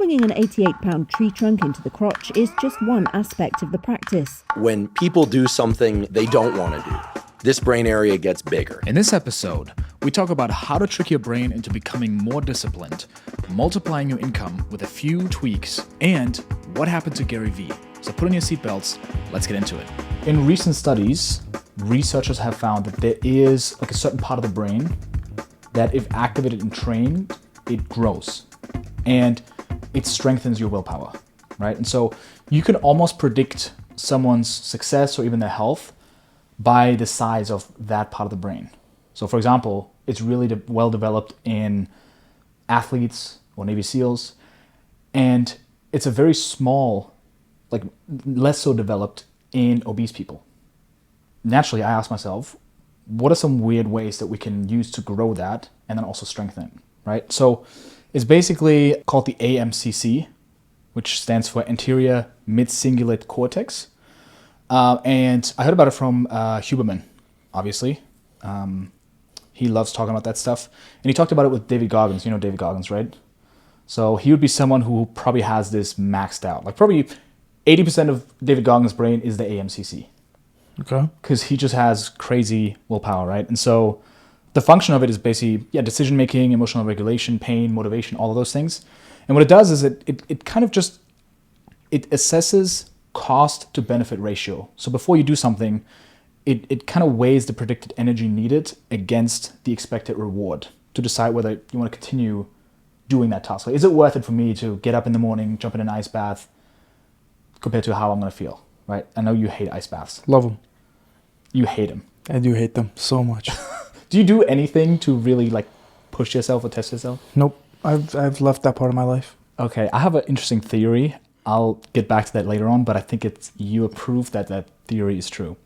Slinging an 88-pound tree trunk into the crotch is just one aspect of the practice. When people do something they don't want to do, this brain area gets bigger. In this episode, we talk about how to trick your brain into becoming more disciplined, multiplying your income with a few tweaks, and what happened to GaryVee. So put on your seatbelts, let's get into it. In recent studies, researchers have found that there is like a certain part of the brain that if activated and trained, it grows and it strengthens your willpower, right? And so you can almost predict someone's success or even their health by the size of that part of the brain. So for example, it's really well developed in athletes or Navy SEALs, and it's a very small, like less so developed in obese people. Naturally, I asked myself, what are some weird ways that we can use to grow that and then also strengthen it, right? So it's basically called the AMCC, which stands for anterior mid-cingulate cortex. And I heard about it from Huberman, obviously. He loves talking about that stuff. And he talked about it with David Goggins. You know David Goggins, right? So he would be someone who probably has this maxed out. Like probably 80% of David Goggins' brain is the AMCC. Okay. Because he just has crazy willpower, right? And so the function of it is basically, decision-making, emotional regulation, pain, motivation, all of those things. And what it does is it kind of just, it assesses cost to benefit ratio. So before you do something, it kind of weighs the predicted energy needed against the expected reward to decide whether you want to continue doing that task. Like, is it worth it for me to get up in the morning, jump in an ice bath, compared to how I'm going to feel, right? I know you hate ice baths. Love them. You hate them. I do hate them so much. Do you do anything to really like push yourself or test yourself? Nope. I've left that part of my life. Okay, I have an interesting theory. I'll get back to that later on, but I think you approve that theory is true.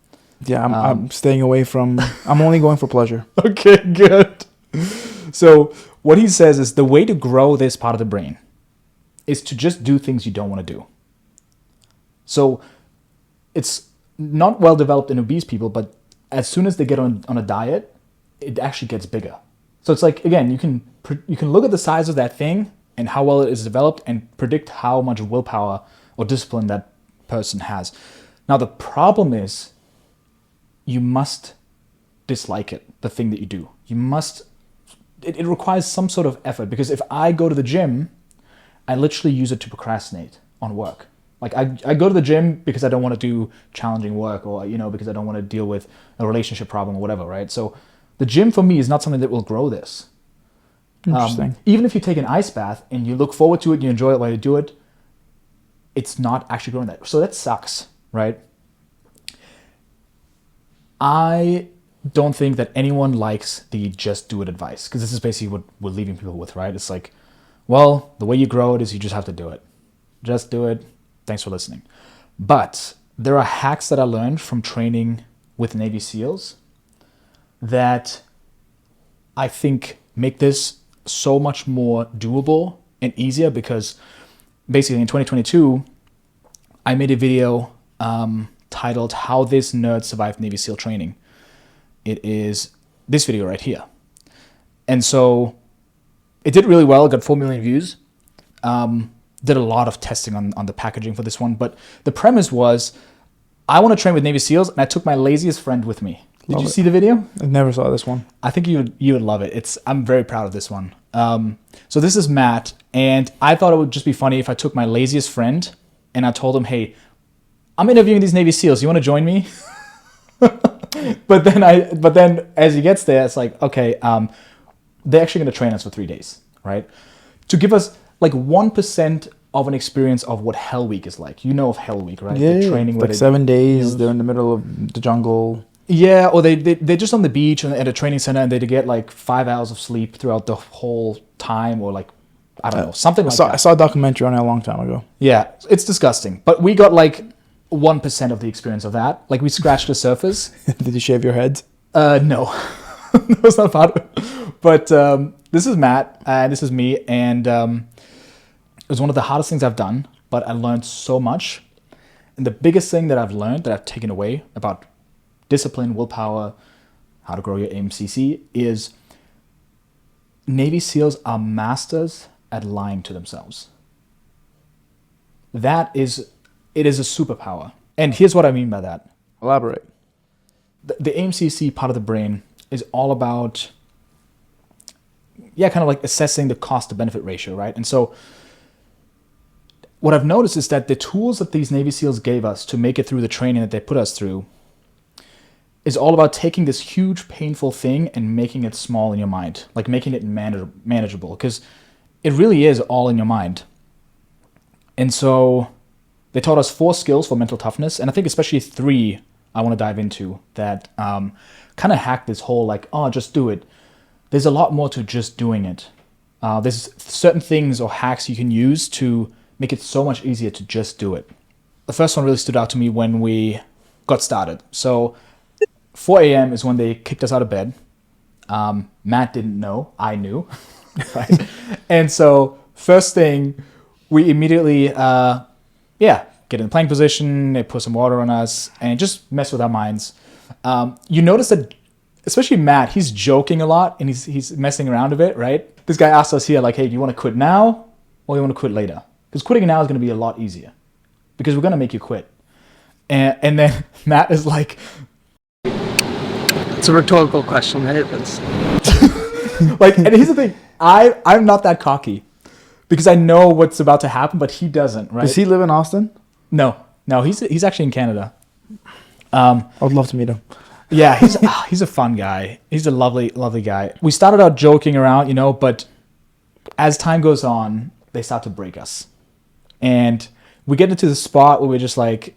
Yeah, I'm staying away from... I'm only going for pleasure. Okay, good. So what he says is the way to grow this part of the brain is to just do things you don't want to do. So it's not well developed in obese people, but as soon as they get on a diet, it actually gets bigger. So it's like, again, you can look at the size of that thing and how well it is developed and predict how much willpower or discipline that person has. Now, the problem is you must dislike it, the thing that you do. It requires some sort of effort, because if I go to the gym, I literally use it to procrastinate on work. Like I go to the gym because I don't want to do challenging work, or because I don't want to deal with a relationship problem or whatever, right? So the gym for me is not something that will grow this. Interesting. Even if you take an ice bath and you look forward to it, you enjoy it while you do it, it's not actually growing that. So that sucks, right? I don't think that anyone likes the just do it advice, because this is basically what we're leaving people with, right? It's like, well, the way you grow it is you just have to do it. Just do it. Thanks for listening. But there are hacks that I learned from training with Navy SEALs that I think make this so much more doable and easier, because basically in 2022, I made a video titled How This Nerd Survived Navy SEAL Training. It is this video right here. And so it did really well. It got 4 million views. Did a lot of testing on the packaging for this one. But the premise was, I want to train with Navy SEALs, and I took my laziest friend with me. Did you see the video? I never saw this one. I think you would love it. I'm very proud of this one. So this is Matt, and I thought it would just be funny if I took my laziest friend and I told him, hey, I'm interviewing these Navy SEALs. You want to join me? But then as he gets there, it's like, okay, they're actually going to train us for 3 days, right? To give us like 1% of an experience of what Hell Week is like. You know of Hell Week, right? Yeah, the training like 7 days. They're in the middle of the jungle. Yeah, or they're just on the beach at a training center, and they get like 5 hours of sleep throughout the whole time, or like, I don't know, something like that. I saw a documentary on it a long time ago. Yeah, it's disgusting. But we got like 1% of the experience of that. Like, we scratched the surface. Did you shave your head? No. That was not part of it. But this is Matt, and this is me, and it was one of the hardest things I've done, but I learned so much. And the biggest thing that I've learned, that I've taken away about discipline, willpower, how to grow your AMCC, is Navy SEALs are masters at lying to themselves. it is a superpower. And here's what I mean by that. Elaborate. The AMCC part of the brain is all about, kind of like assessing the cost to benefit ratio, right? And so what I've noticed is that the tools that these Navy SEALs gave us to make it through the training that they put us through is all about taking this huge painful thing and making it small in your mind, like making it manageable, because it really is all in your mind. And so they taught us 4 skills for mental toughness, and I think especially 3 I want to dive into that kind of hack this whole like, oh, just do it. There's a lot more to just doing it. There's certain things or hacks you can use to make it so much easier to just do it. The first one really stood out to me when we got started. So 4 a.m. is when they kicked us out of bed. Matt didn't know, I knew, right? And so first thing, we immediately, get in the plank position, they put some water on us, and just mess with our minds. You notice that, especially Matt, he's joking a lot, and he's messing around a bit, right? This guy asked us here, like, hey, do you want to quit now, or do you want to quit later? Because quitting now is going to be a lot easier, because we're going to make you quit. And then Matt is like... It's a rhetorical question, right? Like, and here's the thing, I'm not that cocky, because I know what's about to happen, but he doesn't, right? Does he live in Austin? No, he's actually in Canada. I would love to meet him. Yeah, he's a fun guy. He's a lovely, lovely guy. We started out joking around, but as time goes on, they start to break us. And we get into the spot where we're just like,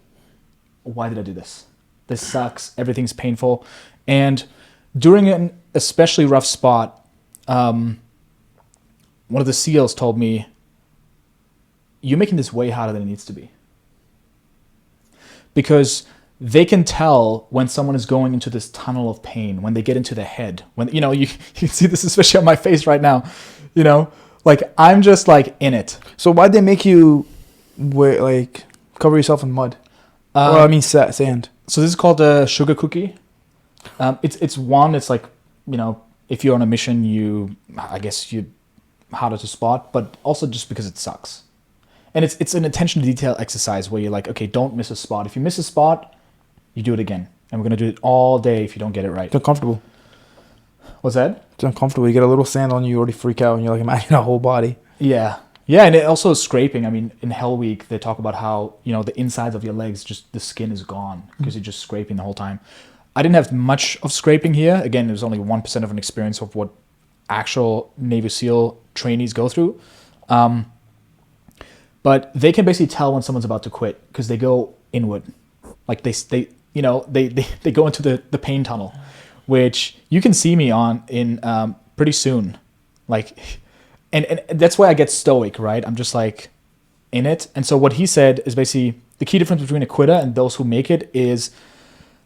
why did I do this? This sucks. Everything's painful. And during an especially rough spot, one of the SEALs told me, you're making this way harder than it needs to be. Because they can tell when someone is going into this tunnel of pain, when they get into the head. When you can see this especially on my face right now. Like I'm just like in it. So why'd they make you cover yourself in mud? Sand. So this is called a sugar cookie. It's like, if you're on a mission, I guess you're harder to spot, but also just because it sucks. And it's an attention to detail exercise where you're like, okay, don't miss a spot. If you miss a spot, you do it again. And we're going to do it all day if you don't get it right. It's uncomfortable. What's that? It's uncomfortable. You get a little sand on you, you already freak out, and you're like, imagine a whole body. Yeah. Yeah, and it also is scraping. I mean, in Hell Week, they talk about how, the insides of your legs, just the skin is gone because you're just scraping the whole time. I didn't have much of scraping here. Again, it was only 1% of an experience of what actual Navy SEAL trainees go through. But they can basically tell when someone's about to quit because they go inward. Like they go into the pain tunnel, which you can see me in pretty soon. Like, and that's why I get stoic, right? I'm just like in it. And so what he said is basically the key difference between a quitter and those who make it is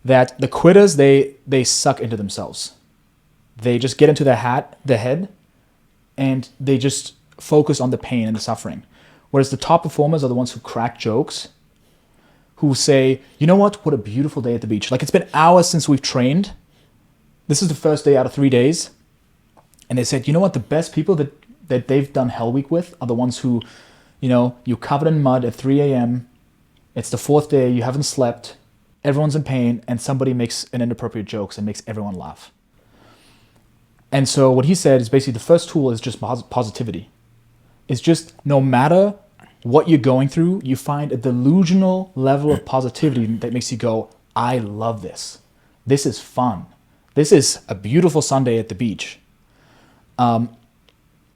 that the quitters, they suck into themselves. They just get into the head, and they just focus on the pain and the suffering. Whereas the top performers are the ones who crack jokes, who say, you know what a beautiful day at the beach. Like, it's been hours since we've trained. This is the first day out of 3 days. And they said, you know what, the best people that they've done Hell Week with are the ones who, you're covered in mud at 3 a.m. It's the 4th day, you haven't slept, everyone's in pain, and somebody makes an inappropriate jokes and makes everyone laugh. And so what he said is basically the first tool is just positivity. It's just no matter what you're going through, you find a delusional level of positivity that makes you go, I love this. This is fun. This is a beautiful Sunday at the beach. And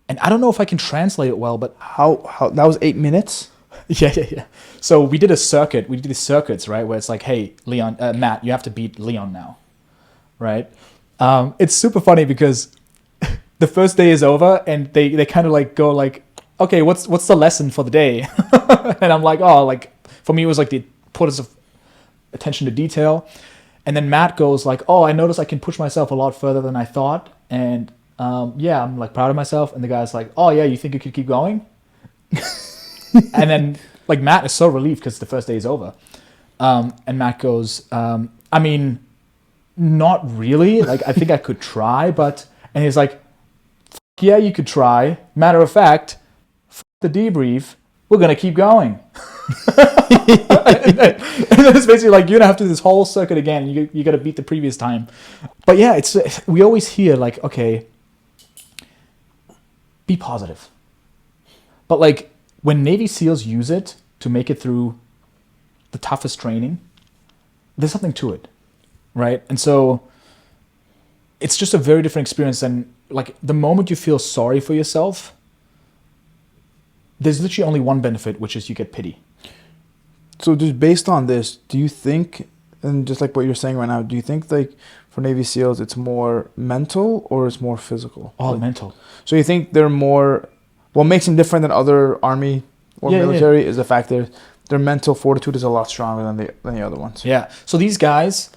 I don't know if I can translate it well, but how that was 8 minutes? Yeah. So we did a circuit. We did these circuits, right? Where it's like, hey, Matt, you have to beat Leon now, right? It's super funny because the first day is over and they kind of like go like, okay, what's the lesson for the day? And I'm like, oh, like for me it was like the importance of attention to detail. And then Matt goes like, oh, I noticed I can push myself a lot further than I thought, and I'm like proud of myself. And the guy's like, oh yeah, you think you could keep going? And then like Matt is so relieved because the first day is over. And Matt goes, I mean, not really. Like I think I could try, but and he's like, yeah, you could try. Matter of fact, the debrief, we're gonna keep going. and then it's basically like, you're going to have to do this whole circuit again. You got to beat the previous time. But yeah, we always hear like, okay, be positive. But like when Navy SEALs use it to make it through the toughest training, there's something to it, right? And so it's just a very different experience than like the moment you feel sorry for yourself, there's literally only one benefit, which is you get pity. So just based on this, do you think, and just like what you're saying right now, do you think like for Navy SEALs it's more mental or it's more physical? Oh, mental. So you think they're more, what makes them different than other army or military is the fact that their mental fortitude is a lot stronger than the other ones. Yeah. So these guys,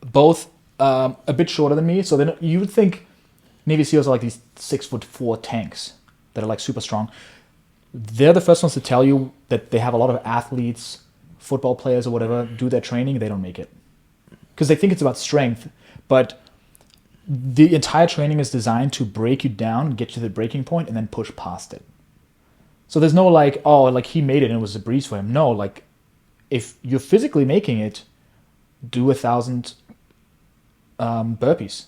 both a bit shorter than me, so then you would think Navy SEALs are like these 6'4" tanks that are like super strong. They're the first ones to tell you that they have a lot of athletes, football players or whatever, do their training, they don't make it. Because they think it's about strength, but the entire training is designed to break you down, get you to the breaking point, and then push past it. So there's no like, oh, like he made it and it was a breeze for him. No, like if you're physically making it, do 1,000 burpees.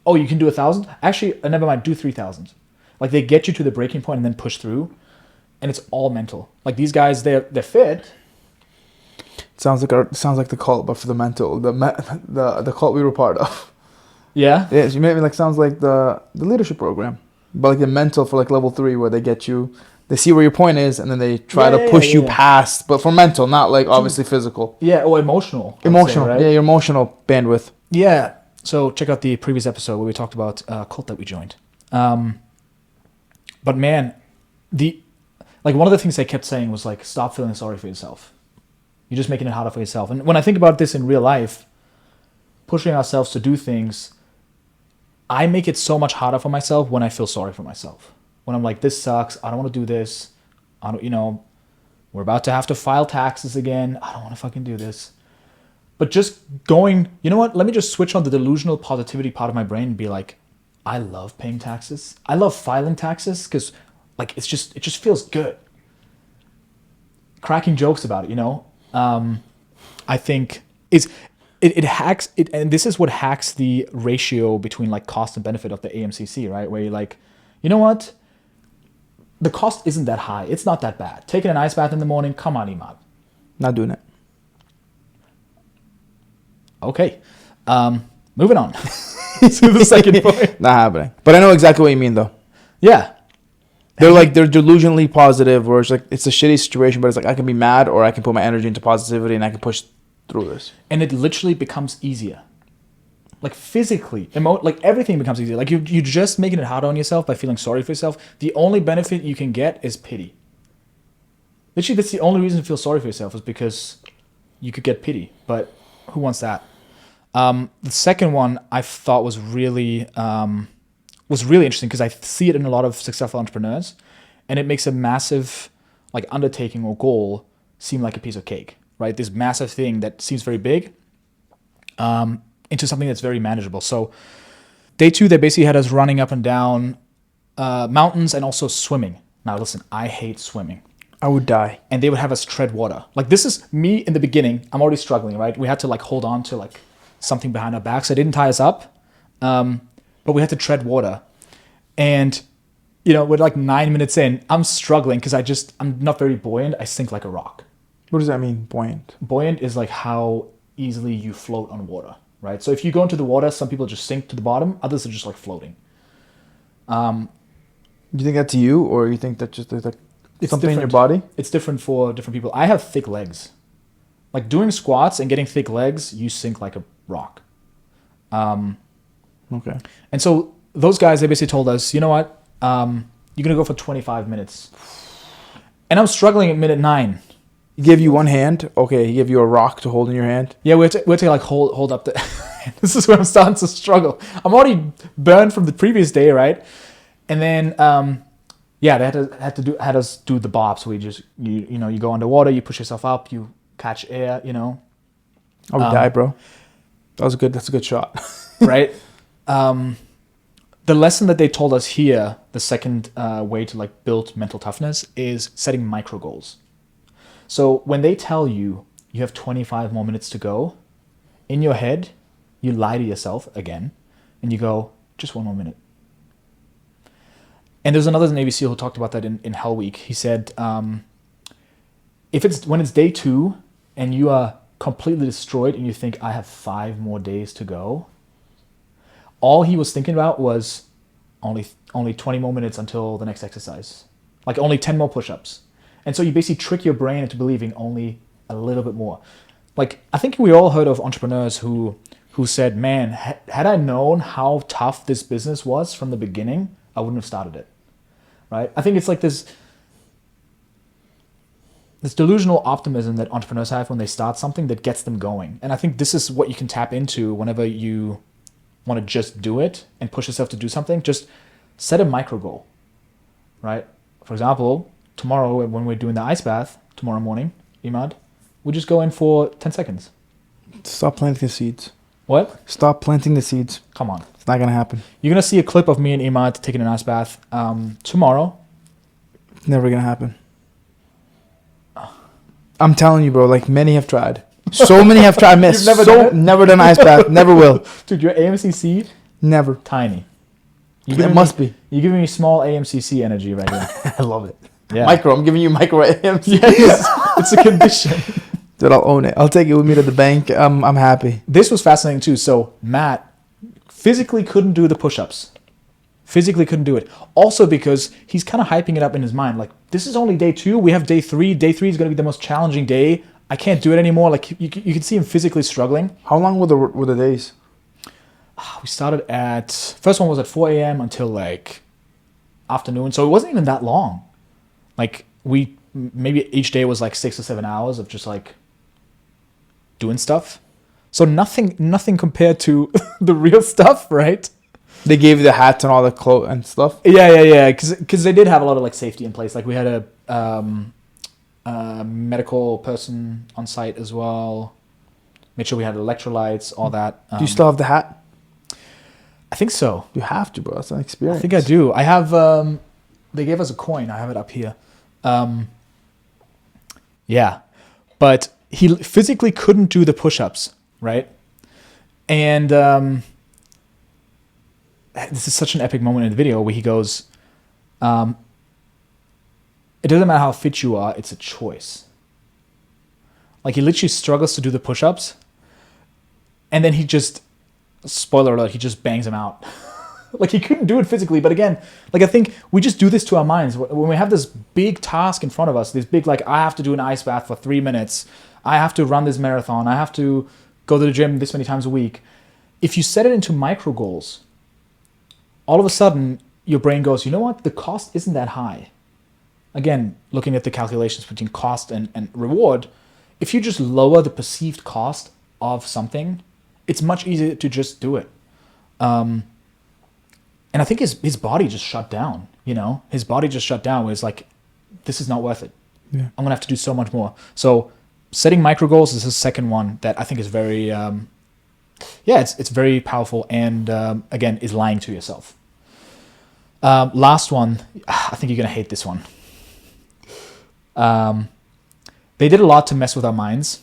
Oh, you can do 1,000? Actually, never mind, do 3,000. Like they get you to the breaking point and then push through. And it's all mental. Like these guys, they're fit. Sounds like the cult, but for the mental, the cult we were part of. Yeah. Yeah, you made me like sounds like the leadership program, but like the mental for like level 3 where they get you, they see where your point is, and then they try to push you past. But for mental, not like obviously physical. Yeah, or emotional. Emotional, say, right? Yeah, your emotional bandwidth. Yeah. So check out the previous episode where we talked about a cult that we joined. But man, one of the things they kept saying was like, stop feeling sorry for yourself. You're just making it harder for yourself. And when I think about this in real life, pushing ourselves to do things, I make it so much harder for myself when I feel sorry for myself. When I'm like, this sucks. I don't want to do this. We're about to have to file taxes again. I don't want to fucking do this. But just going, you know what? Let me just switch on the delusional positivity part of my brain and be like, I love paying taxes. I love filing taxes because like it just feels good. Cracking jokes about it, I think it hacks it, and this is what hacks the ratio between like cost and benefit of the AMCC, right? Where you're like, you know what? The cost isn't that high. It's not that bad. Taking an ice bath in the morning, come on, Imad. Not doing it. Okay. Moving on to the second point. Not happening. But I know exactly what you mean though. Yeah. They're delusionally positive, where it's like it's a shitty situation, but it's like I can be mad or I can put my energy into positivity and I can push through this. And it literally becomes easier. Like physically, like everything becomes easier. Like you're just making it harder on yourself by feeling sorry for yourself. The only benefit you can get is pity. Literally, that's the only reason to feel sorry for yourself is because you could get pity. But who wants that? The second one I thought was really interesting because I see it in a lot of successful entrepreneurs, and it makes a massive like undertaking or goal seem like a piece of cake, right? This massive thing that seems very big into something that's very manageable. So day 2, they basically had us running up and down mountains and also swimming. Now listen, I hate swimming. I would die. And they would have us tread water. Like this is me in the beginning. I'm already struggling, right? We had to like hold on to like something behind our backs. So it didn't tie us up. But we had to tread water. And, we're like 9 minutes in. I'm struggling because I'm not very buoyant. I sink like a rock. What does that mean, buoyant? Buoyant is like how easily you float on water, right? So if you go into the water, some people just sink to the bottom. Others are just like floating. Do you think that's you, or you think that just like It's something in different. your body? It's different for different people. I have thick legs. Like doing squats and getting thick legs, you sink like a rock. Okay. And so those guys, they basically told us, you know what? You're going to go for 25 minutes. And I'm struggling at minute 9. He gave you one hand. Okay, he gave you a rock to hold in your hand. Yeah, we had to like hold up the... This is where I'm starting to struggle. I'm already burned from the previous day, right? And then, they had us do the bob. So we just, you go underwater, you push yourself up, you catch air, I would die, bro. That's a good shot. Right? The lesson that they told us here, the second way to like build mental toughness, is setting micro goals. So when they tell you you have 25 more minutes to go, in your head, you lie to yourself again, and you go, just one more minute. And there's another Navy SEAL who talked about that in Hell Week. He said, when it's day 2 and you are completely destroyed and you think, I have 5 more days to go, all he was thinking about was only 20 more minutes until the next exercise. Like only 10 more push-ups. And so you basically trick your brain into believing only a little bit more. Like, I think we all heard of entrepreneurs who said, man, had I known how tough this business was from the beginning, I wouldn't have started it, right? I think it's like this delusional optimism that entrepreneurs have when they start something that gets them going. And I think this is what you can tap into whenever you want to just do it and push yourself to do something. Just set a micro goal, right? For example, tomorrow when we're doing the ice bath, tomorrow morning, Imad, we just go in for 10 seconds. Stop planting the seeds. What? Stop planting the seeds. Come on. It's not going to happen. You're going to see a clip of me and Imad taking an ice bath tomorrow. Never going to happen. I'm telling you, bro, like many have tried. So many have tried, missed. You've never done it? Never done ice bath. Never will. Dude, your AMCC, Never. tiny. It must be. You're giving me small AMCC energy right here. I love it. Yeah. Micro. I'm giving you micro AMC. Yes, it's a condition. Dude, I'll own it. I'll take it with me to the bank. I'm happy. This was fascinating too. So Matt physically couldn't do the push-ups. Physically couldn't do it. Also because he's kind of hyping it up in his mind. Like, this is only day 2. We have day 3. Day 3 is going to be the most challenging day. I can't do it anymore. Like, you can see him physically struggling. How long were the days? We started first one was at 4 a.m. until like afternoon. So it wasn't even that long. Like, maybe each day was like 6 or 7 hours of just like doing stuff. So nothing compared to the real stuff, right? They gave you the hats and all the clothes and stuff? Yeah. Because they did have a lot of like safety in place. Like, we had a medical person on site as well. Made sure we had electrolytes, all that. Do you still have the hat? I think so. You have to, bro. That's an experience. I think I do. I have. They gave us a coin. I have it up here. Yeah, but he physically couldn't do the push-ups, right? And this is such an epic moment in the video where he goes, it doesn't matter how fit you are, it's a choice. Like, he literally struggles to do the push-ups, and then he just, spoiler alert, he just bangs them out. Like, he couldn't do it physically, but again, like, I think we just do this to our minds. When we have this big task in front of us, this big, like, I have to do an ice bath for 3 minutes, I have to run this marathon, I have to go to the gym this many times a week. If you set it into micro goals, all of a sudden, your brain goes, you know what, the cost isn't that high. Again, looking at the calculations between cost and reward, if you just lower the perceived cost of something, it's much easier to just do it. And I think his body just shut down, you know? His body just shut down where it's like, this is not worth it. Yeah. I'm going to have to do so much more. So setting micro goals is the second one that I think is very, it's very powerful and, again, is lying to yourself. Last one, I think you're going to hate this one. They did a lot to mess with our minds.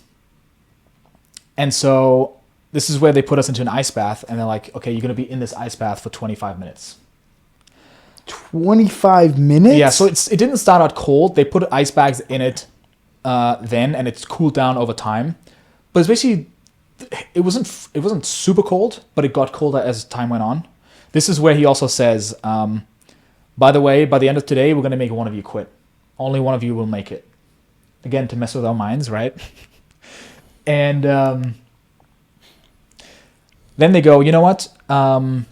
And so this is where they put us into an ice bath, and they're like, okay, you're going to be in this ice bath for 25 minutes. 25 minutes? Yeah, so it didn't start out cold. They put ice bags in it then, and it's cooled down over time. But it's basically, it wasn't super cold, but it got colder as time went on. This is where he also says, by the way, by the end of today, we're going to make one of you quit. Only one of you will make it. Again, to mess with our minds, right? And then they go, you know what? Hold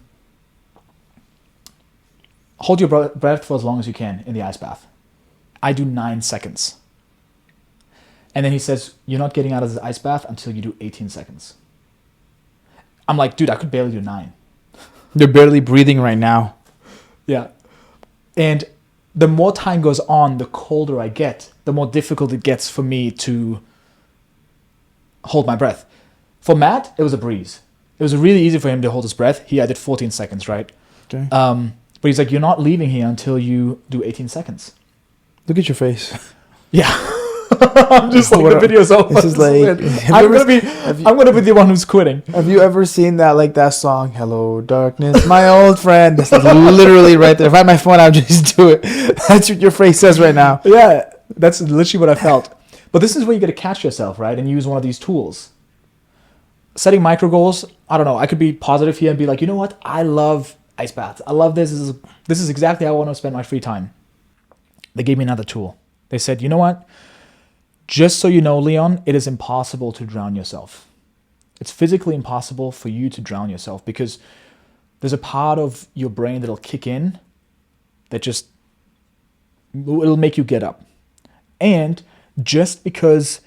your breath for as long as you can in the ice bath. I do 9 seconds. And then he says, you're not getting out of the ice bath until you do 18 seconds. I'm like, dude, I could barely do 9. You're barely breathing right now. Yeah. And the more time goes on, the colder I get, the more difficult it gets for me to hold my breath. For Matt, it was a breeze. It was really easy for him to hold his breath. I did 14 seconds, right? Okay. But he's like, you're not leaving here until you do 18 seconds. Look at your face. Yeah. I'm just like, the video's over. This is like, I'm gonna be the one who's quitting. have you ever seen that song, Hello Darkness, my old friend? That's like literally right there. If I had my phone, I'd just do it. That's what your phrase says right now. Yeah, that's literally what I felt. But this is where you got to catch yourself, right? And use one of these tools. Setting micro goals, I don't know. I could be positive here and be like, you know what? I love ice baths. I love this. This is exactly how I want to spend my free time. They gave me another tool. They said, you know what? Just so you know, Leon, it is impossible to drown yourself. It's physically impossible for you to drown yourself because there's a part of your brain that'll kick in that just, it'll make you get up. And just because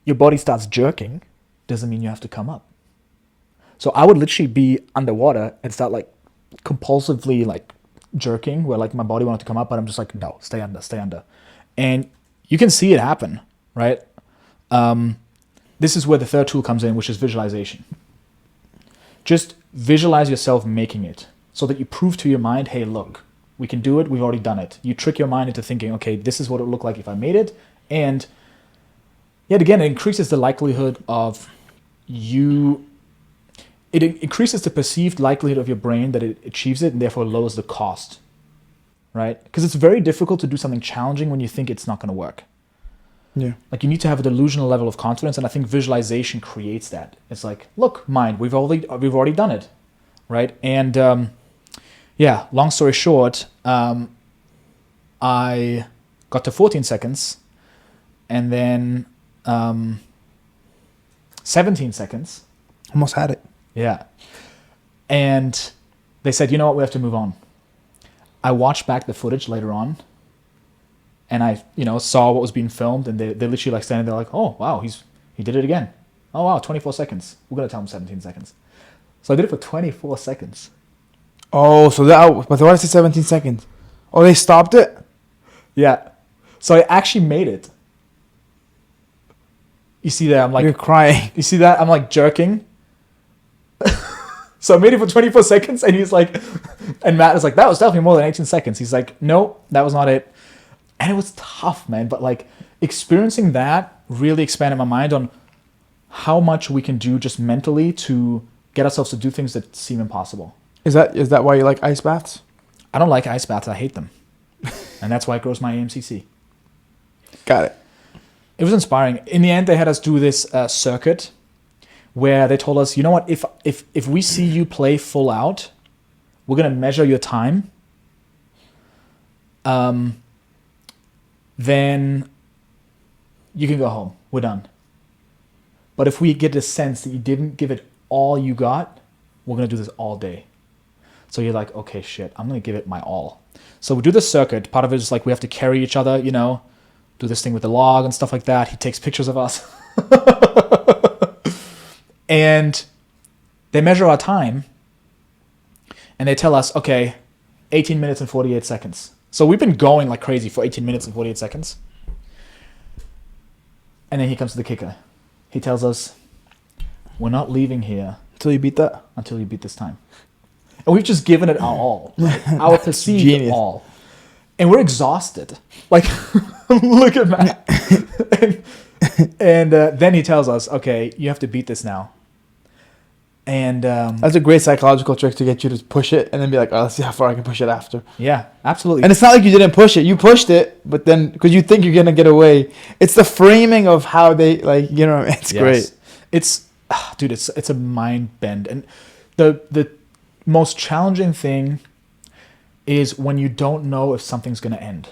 your body starts jerking doesn't mean you have to come up. So I would literally be underwater and start like compulsively like jerking where like my body wanted to come up, but I'm just like, no, stay under. And you can see it happen, right? This is where the third tool comes in, which is visualization. Just visualize yourself making it so that you prove to your mind, hey, look, we can do it. We've already done it. You trick your mind into thinking, okay, this is what it would look like if I made it. And yet again, it increases the likelihood of it increases the perceived likelihood of your brain that it achieves it and therefore lowers the cost, right? Because it's very difficult to do something challenging when you think it's not going to work. Yeah. Like you need to have a delusional level of confidence, and I think visualization creates that. It's like, look, mind, we've already done it, right? And yeah, long story short, I got to 14 seconds, and then 17 seconds. Almost had it. Yeah. And they said, you know what, we have to move on. I watched back the footage later on, and I, saw what was being filmed, and they literally like standing there like, oh, wow, he did it again. Oh, wow, 24 seconds. We're going to tell him 17 seconds. So I did it for 24 seconds. Oh, but why did I say 17 seconds? Oh, they stopped it? Yeah. So I actually made it. You see that? I'm like... You're crying. You see that? I'm like jerking. So I made it for 24 seconds, and he's like... And Matt is like, that was definitely more than 18 seconds. He's like, no, that was not it. And it was tough, man. But like experiencing that really expanded my mind on how much we can do just mentally to get ourselves to do things that seem impossible. Is that why you like ice baths? I don't like ice baths. I hate them. And that's why it grows my AMCC. Got it. It was inspiring. In the end, they had us do this circuit where they told us, you know what, if we see you play full out, we're going to measure your time. Then you can go home. We're done. But if we get a sense that you didn't give it all you got, we're going to do this all day. So you're like, okay, shit, I'm going to give it my all. So we do the circuit. Part of it is like we have to carry each other, do this thing with the log and stuff like that. He takes pictures of us. And they measure our time. And they tell us, okay, 18 minutes and 48 seconds. So we've been going like crazy for 18 minutes and 48 seconds. And then he comes to the kicker. He tells us, we're not leaving here Until you beat that? until you beat this time. And we've just given it our all. Right? Our perceived genius. all. And we're exhausted. Like, look at Matt. and then he tells us, okay, you have to beat this now. And That's a great psychological trick to get you to push it and then be like, oh, let's see how far I can push it after. yeah, absolutely. And it's not like you didn't push it. You pushed it, but then because you think you're going to get away. It's the framing of how they, it's great. It's, dude, it's a mind bend. And the most challenging thing is when you don't know if something's going to end.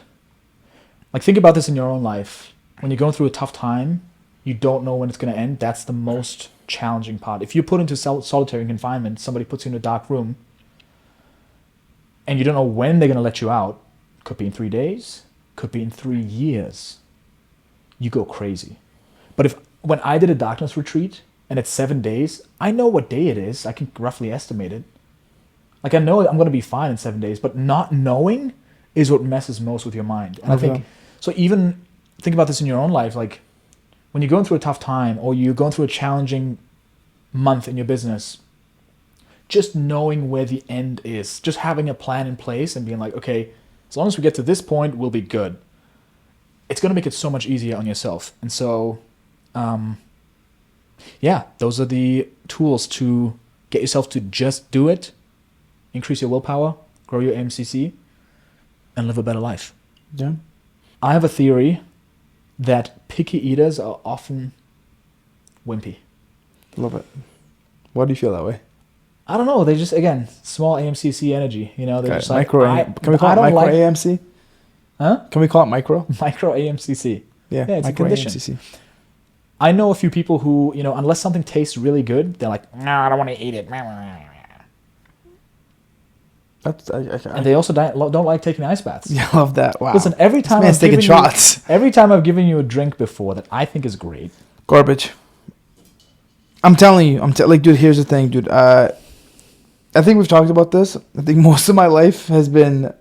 Like, think about this in your own life. When you're going through a tough time, you don't know when it's going to end. That's the most challenging part. If you're put into solitary confinement, somebody puts you in a dark room, and you don't know when they're going to let you out, could be in 3 days, could be in 3 years, you go crazy. But when I did a darkness retreat, and it's 7 days, I know what day it is. I can roughly estimate it. Like, I know I'm going to be fine in 7 days, but not knowing is what messes most with your mind. And I think, so even think about this in your own life, like when you're going through a tough time or you're going through a challenging month in your business, just knowing where the end is, just having a plan in place and being like, okay, as long as we get to this point, we'll be good. it's going to make it so much easier on yourself. And so, those are the tools to get yourself to just do it, increase your willpower, grow your AMCC, and live a better life. Yeah. I have a theory that picky eaters are often wimpy. Love it. Why do you feel that way? I don't know. They just, again, small AMCC energy. You know, they're just like, Can we call it micro AMC? Huh? Can we call it micro? Micro AMCC. Yeah, it's a micro condition. AMCC. I know a few people who, you know, unless something tastes really good, they're like, no, I don't want to eat it. And they also don't like taking ice baths. Yeah, I love that. Wow. Listen, every time I've given you a drink before that I think is great. Garbage. I'm telling you. Like, dude, here's the thing, dude. I think we've talked about this. I think most of my life has been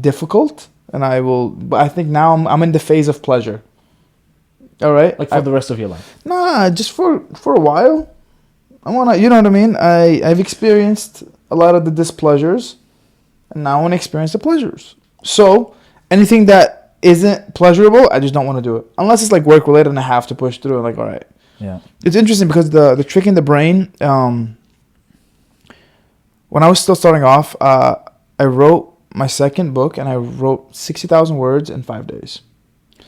difficult, but I think now I'm in the phase of pleasure. All right? Like for the rest of your life? Nah, just for a while. I want to, you know what I mean? I've experienced a lot of the displeasures, and now I want to experience the pleasures. So anything that isn't pleasurable, I just don't want to do it. Unless it's like work related and I have to push through. Like, all right. Yeah. It's interesting because the trick in the brain, when I was still starting off, I wrote my second book, and I wrote 60,000 words in 5 days.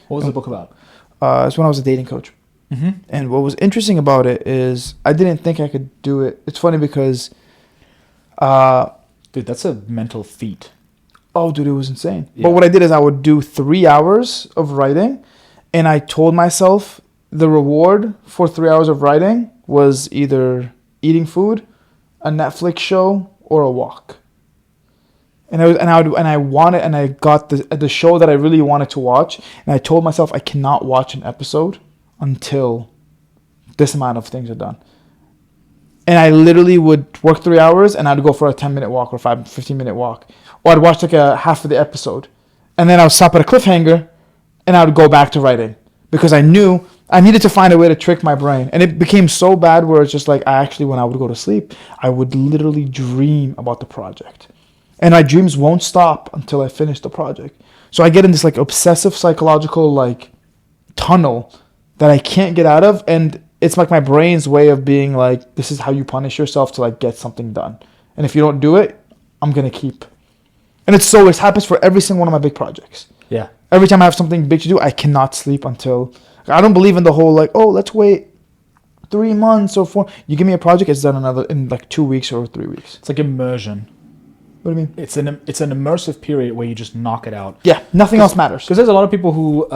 What was the book about? It's when I was a dating coach. Mm-hmm. And what was interesting about it is I didn't think I could do it. It's funny because... dude, that's a mental feat. Oh, dude, it was insane. Yeah. But what I did is I would do 3 hours of writing, and I told myself the reward for 3 hours of writing was either eating food, a Netflix show, or a walk. And I got the show that I really wanted to watch, and I told myself I cannot watch an episode until this amount of things are done. And I literally would work 3 hours, and I'd go for a 10-minute walk or 15-minute walk. Or I'd watch like a half of the episode. And then I would stop at a cliffhanger, and I would go back to writing. Because I knew I needed to find a way to trick my brain. And it became so bad where it's just like, when I would go to sleep, I would literally dream about the project. And my dreams won't stop until I finish the project. So I get in this like obsessive psychological like tunnel that I can't get out of. And it's like my brain's way of being like, this is how you punish yourself to like get something done. And if you don't do it, I'm going to keep. And it happens for every single one of my big projects. Yeah. Every time I have something big to do, I cannot sleep until... I don't believe in the whole like, oh, let's wait 3 months or 4. You give me a project, it's done in like 2 weeks or 3 weeks. It's like immersion. What do you mean? It's an immersive period where you just knock it out. Yeah, nothing else matters. Because there's a lot of people who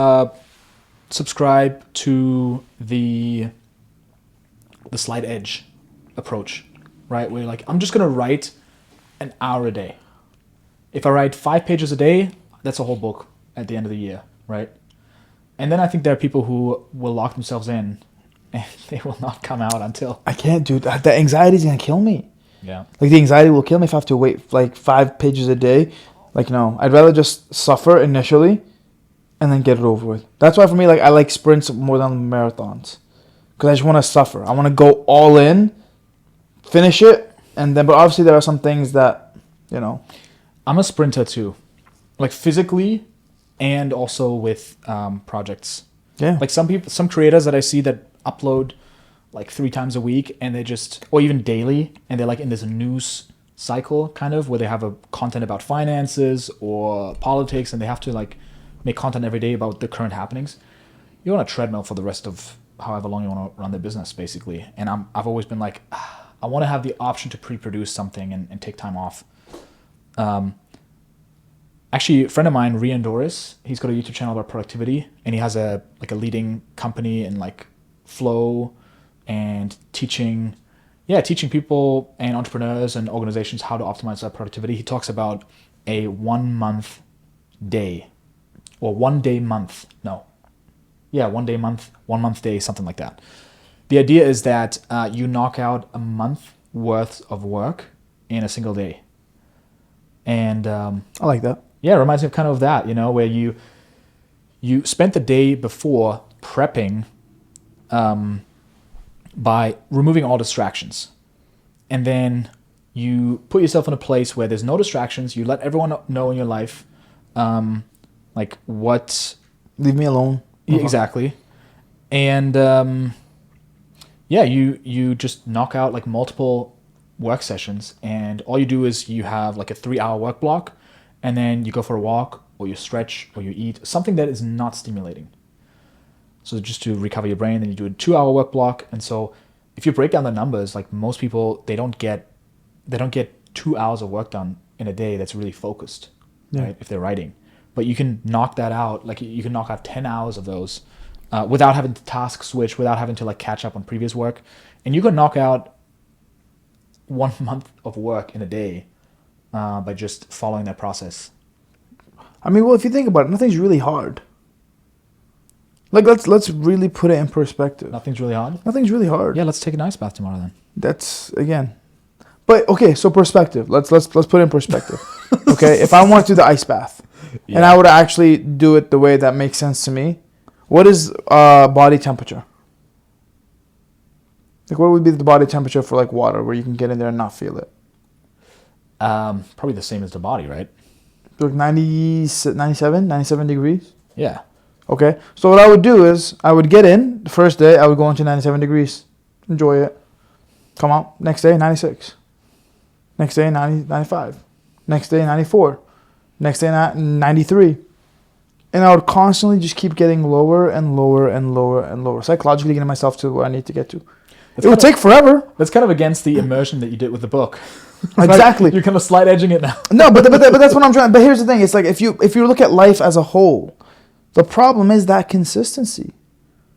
subscribe to the slight edge approach, right? Where you're like, I'm just going to write an hour a day. If I write 5 pages a day, that's a whole book at the end of the year, right? And then I think there are people who will lock themselves in and they will not come out until... I can't, dude. The anxiety is going to kill me. Yeah. Like, the anxiety will kill me if I have to wait, like, 5 pages a day. Like, no. I'd rather just suffer initially and then get it over with. That's why, for me, like, I like sprints more than marathons. Because I just want to suffer. I want to go all in, finish it, and then... But obviously, there are some things that, you know... I'm a sprinter, too. Like, physically and also with projects. Yeah. Like, some creators that I see that upload... like 3 times a week, and they just, or even daily, and they're like in this news cycle kind of where they have a content about finances or politics, and they have to like make content every day about the current happenings. You're on a treadmill for the rest of however long you want to run the business, basically. And I've always been like, I want to have the option to pre-produce something and take time off. Actually, a friend of mine, Rian Doris, he's got a YouTube channel about productivity, and he has a leading company in like flow and teaching people and entrepreneurs and organizations how to optimize their productivity. He talks about a 1 month day or 1 day month. No. Yeah, 1 day month, 1 month day, something like that. The idea is that you knock out a month worth of work in a single day. And I like that. Yeah, it reminds me of kind of that, you know, where you spent the day before prepping by removing all distractions. And then you put yourself in a place where there's no distractions. You let everyone know in your life like what Leave me alone. Exactly. And you just knock out like multiple work sessions, and all you do is you have like a 3-hour work block, and then you go for a walk, or you stretch, or you eat something that is not stimulating. So just to recover your brain, then you do a 2-hour work block. And so if you break down the numbers, like most people, they don't get 2 hours of work done in a day that's really focused, right? If they're writing. But you can knock that out, like you can knock out 10 hours of those without having to task switch, without having to like catch up on previous work. And you can knock out 1 month of work in a day by just following that process. I mean, well, if you think about it, nothing's really hard. Like, let's really put it in perspective. Nothing's really hard? Nothing's really hard. Yeah, let's take an ice bath tomorrow then. That's, again. But, okay, so perspective. Let's put it in perspective. Okay, if I want to do the ice bath, and I would actually do it the way that makes sense to me, what is body temperature? Like, what would be the body temperature for, like, water, where you can get in there and not feel it? Probably the same as the body, right? Like 97 degrees? Yeah. Okay, so what I would do is I would get in the first day. I would go into 97 degrees, enjoy it, come out. Next day 96, next day 95, next day 94, next day 93, and I would constantly just keep getting lower and lower and lower and lower, psychologically getting myself to where I need to get to. It would take forever. That's kind of against the immersion that you did with the book. Exactly. Like you're kind of slight edging it now. No, but that's what I'm trying. But here's the thing: it's like if you look at life as a whole. The problem is that consistency.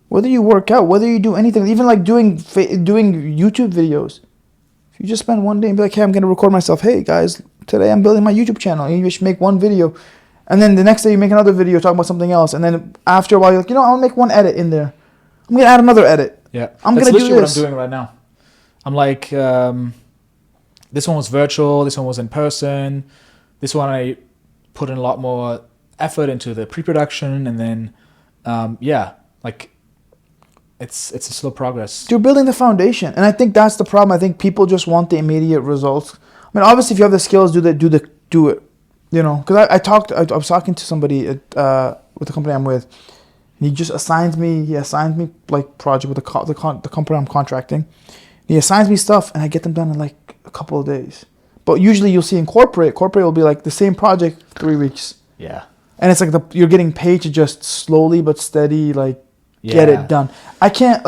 Whether you work out, whether you do anything, even like doing YouTube videos. If you just spend one day and be like, hey, I'm going to record myself. Hey, guys, today I'm building my YouTube channel. And you just make one video. And then the next day you make another video talking about something else. And then after a while, you're like, I'll make one edit in there. I'm going to add another edit. Yeah. I'm going to do this. That's literally what I'm doing right now. I'm like, this one was virtual. This one was in person. This one I put in a lot more effort into the pre-production, and then like it's a slow progress. You're building the foundation, and I think that's the problem. I think people just want the immediate results. I mean, obviously, if you have the skills, do it. Because I was talking to somebody with the company I'm with, and he assigned me like project with the company I'm contracting. He assigns me stuff, and I get them done in like a couple of days. But usually, you'll see in corporate will be like the same project 3 weeks. Yeah. And it's like you're getting paid to just slowly but steady, like, get it done. I can't,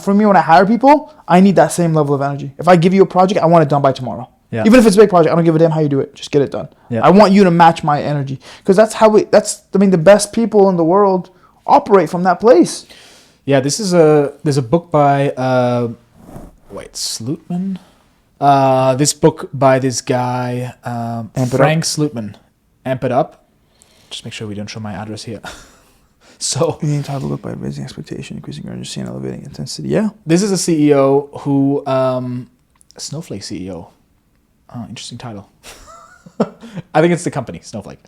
for me, when I hire people, I need that same level of energy. If I give you a project, I want it done by tomorrow. Yeah. Even if it's a big project, I don't give a damn how you do it. Just get it done. Yeah. I want you to match my energy. Because the best people in the world operate from that place. Yeah, there's a book by, Slootman? This book by this guy, Frank Slootman. Amp It Up. Just make sure we don't show my address here. So you need to have a look by raising expectation, increasing urgency, and elevating intensity. Yeah. This is a CEO who, Snowflake CEO. Oh, interesting title. I think it's the company, Snowflake.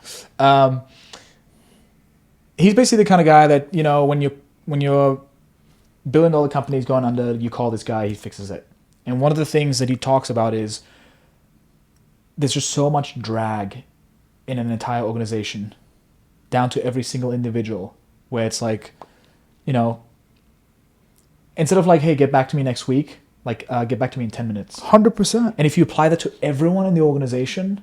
He's basically the kind of guy that, when you're $1 billion companies going under, you call this guy, he fixes it. And one of the things that he talks about is there's just so much drag in an entire organization, down to every single individual, where it's like, instead of like, hey, get back to me next week, like, get back to me in 10 minutes. 100%. And if you apply that to everyone in the organization,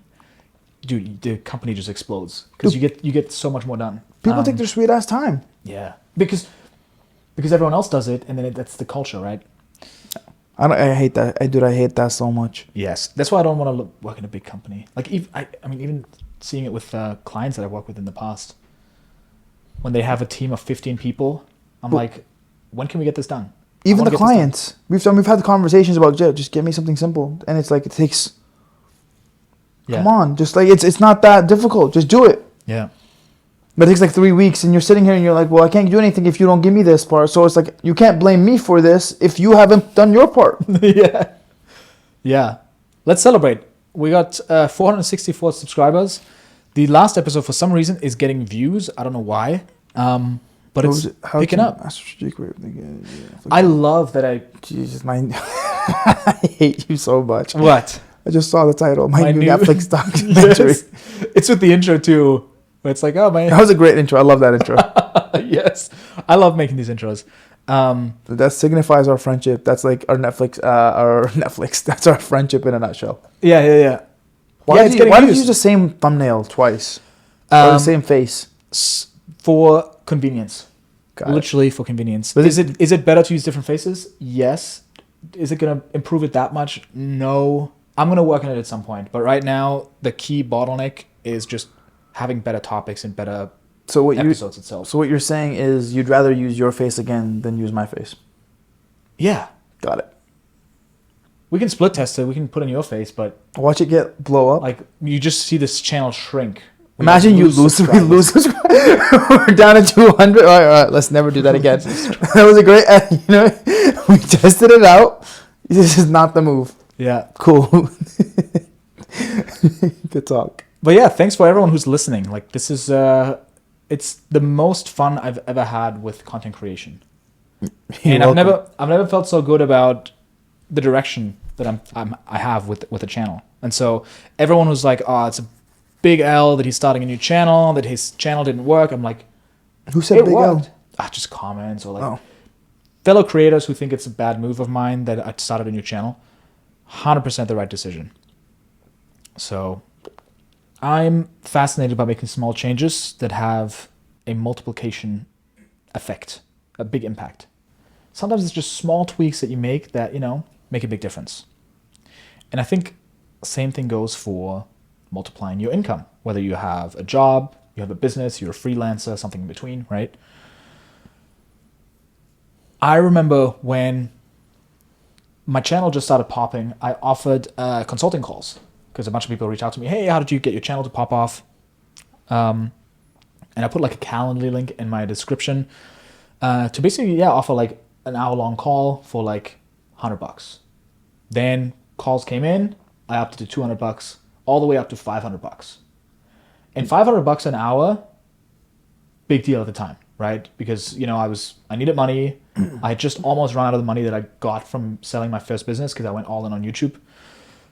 dude, the company just explodes because you get so much more done. People take their sweet ass time. Yeah, because everyone else does it, and then that's the culture, right? I hate that. I hate that so much. Yes, that's why I don't want to work in a big company. Like, even seeing it with clients that I've worked with in the past, when they have a team of 15 people, I'm like, when can we get this done? Even the clients, we've had the conversations about just give me something simple, and it's like it takes. Yeah. Come on, just like it's not that difficult. Just do it. Yeah. But it takes like 3 weeks, and you're sitting here and you're like, well, I can't do anything if you don't give me this part. So it's like you can't blame me for this if you haven't done your part. Yeah. Yeah. Let's celebrate. We got 464 subscribers. The last episode, for some reason, is getting views. I don't know why. But it's picking up. I love that Jesus, I hate you so much. What? I just saw the title. My new Netflix documentary. Yes. It's with the intro, too. But it's like, oh, man. That was a great intro. I love that intro. Yes. I love making these intros. That signifies our friendship. That's like our Netflix. That's our friendship in a nutshell. Yeah. Why It's did getting you used. use the same thumbnail twice? Or the same face? For convenience. Got it. Literally for convenience. But Is it better to use different faces? Yes. Is it going to improve it that much? No. I'm going to work on it at some point. But right now, the key bottleneck is just having better topics and better episodes itself. So what you're saying is you'd rather use your face again than use my face. Yeah. Got it. We can split test it. We can put in your face, but Watch it blow up. like you just see this channel shrink. Imagine you lose subscribers. We're down to 200. All right, let's never do that again. That was a great, we tested it out. This is not the move. Yeah. Cool. Good talk. But yeah, thanks for everyone who's listening. Like this is, it's the most fun I've ever had with content creation. And I've never felt so good about the direction that I have with the channel. And so everyone who's like, oh, it's a big L that he's starting a new channel, that his channel didn't work. I'm like, who said big L? Just comments or like fellow creators who think it's a bad move of mine that I started a new channel. 100% the right decision. So I'm fascinated by making small changes that have a multiplication effect, a big impact. Sometimes it's just small tweaks that you make that, make a big difference. And I think the same thing goes for multiplying your income, whether you have a job, you have a business, you're a freelancer, something in between, right? I remember when my channel just started popping, I offered consulting calls because a bunch of people reach out to me, hey, how did you get your channel to pop off? And I put like a Calendly link in my description to basically, offer like an hour-long call for like $100. Then calls came in, I upped it to $200, all the way up to $500. And $500 an hour, big deal at the time, right? Because, I needed money. I had just almost run out of the money that I got from selling my first business because I went all in on YouTube.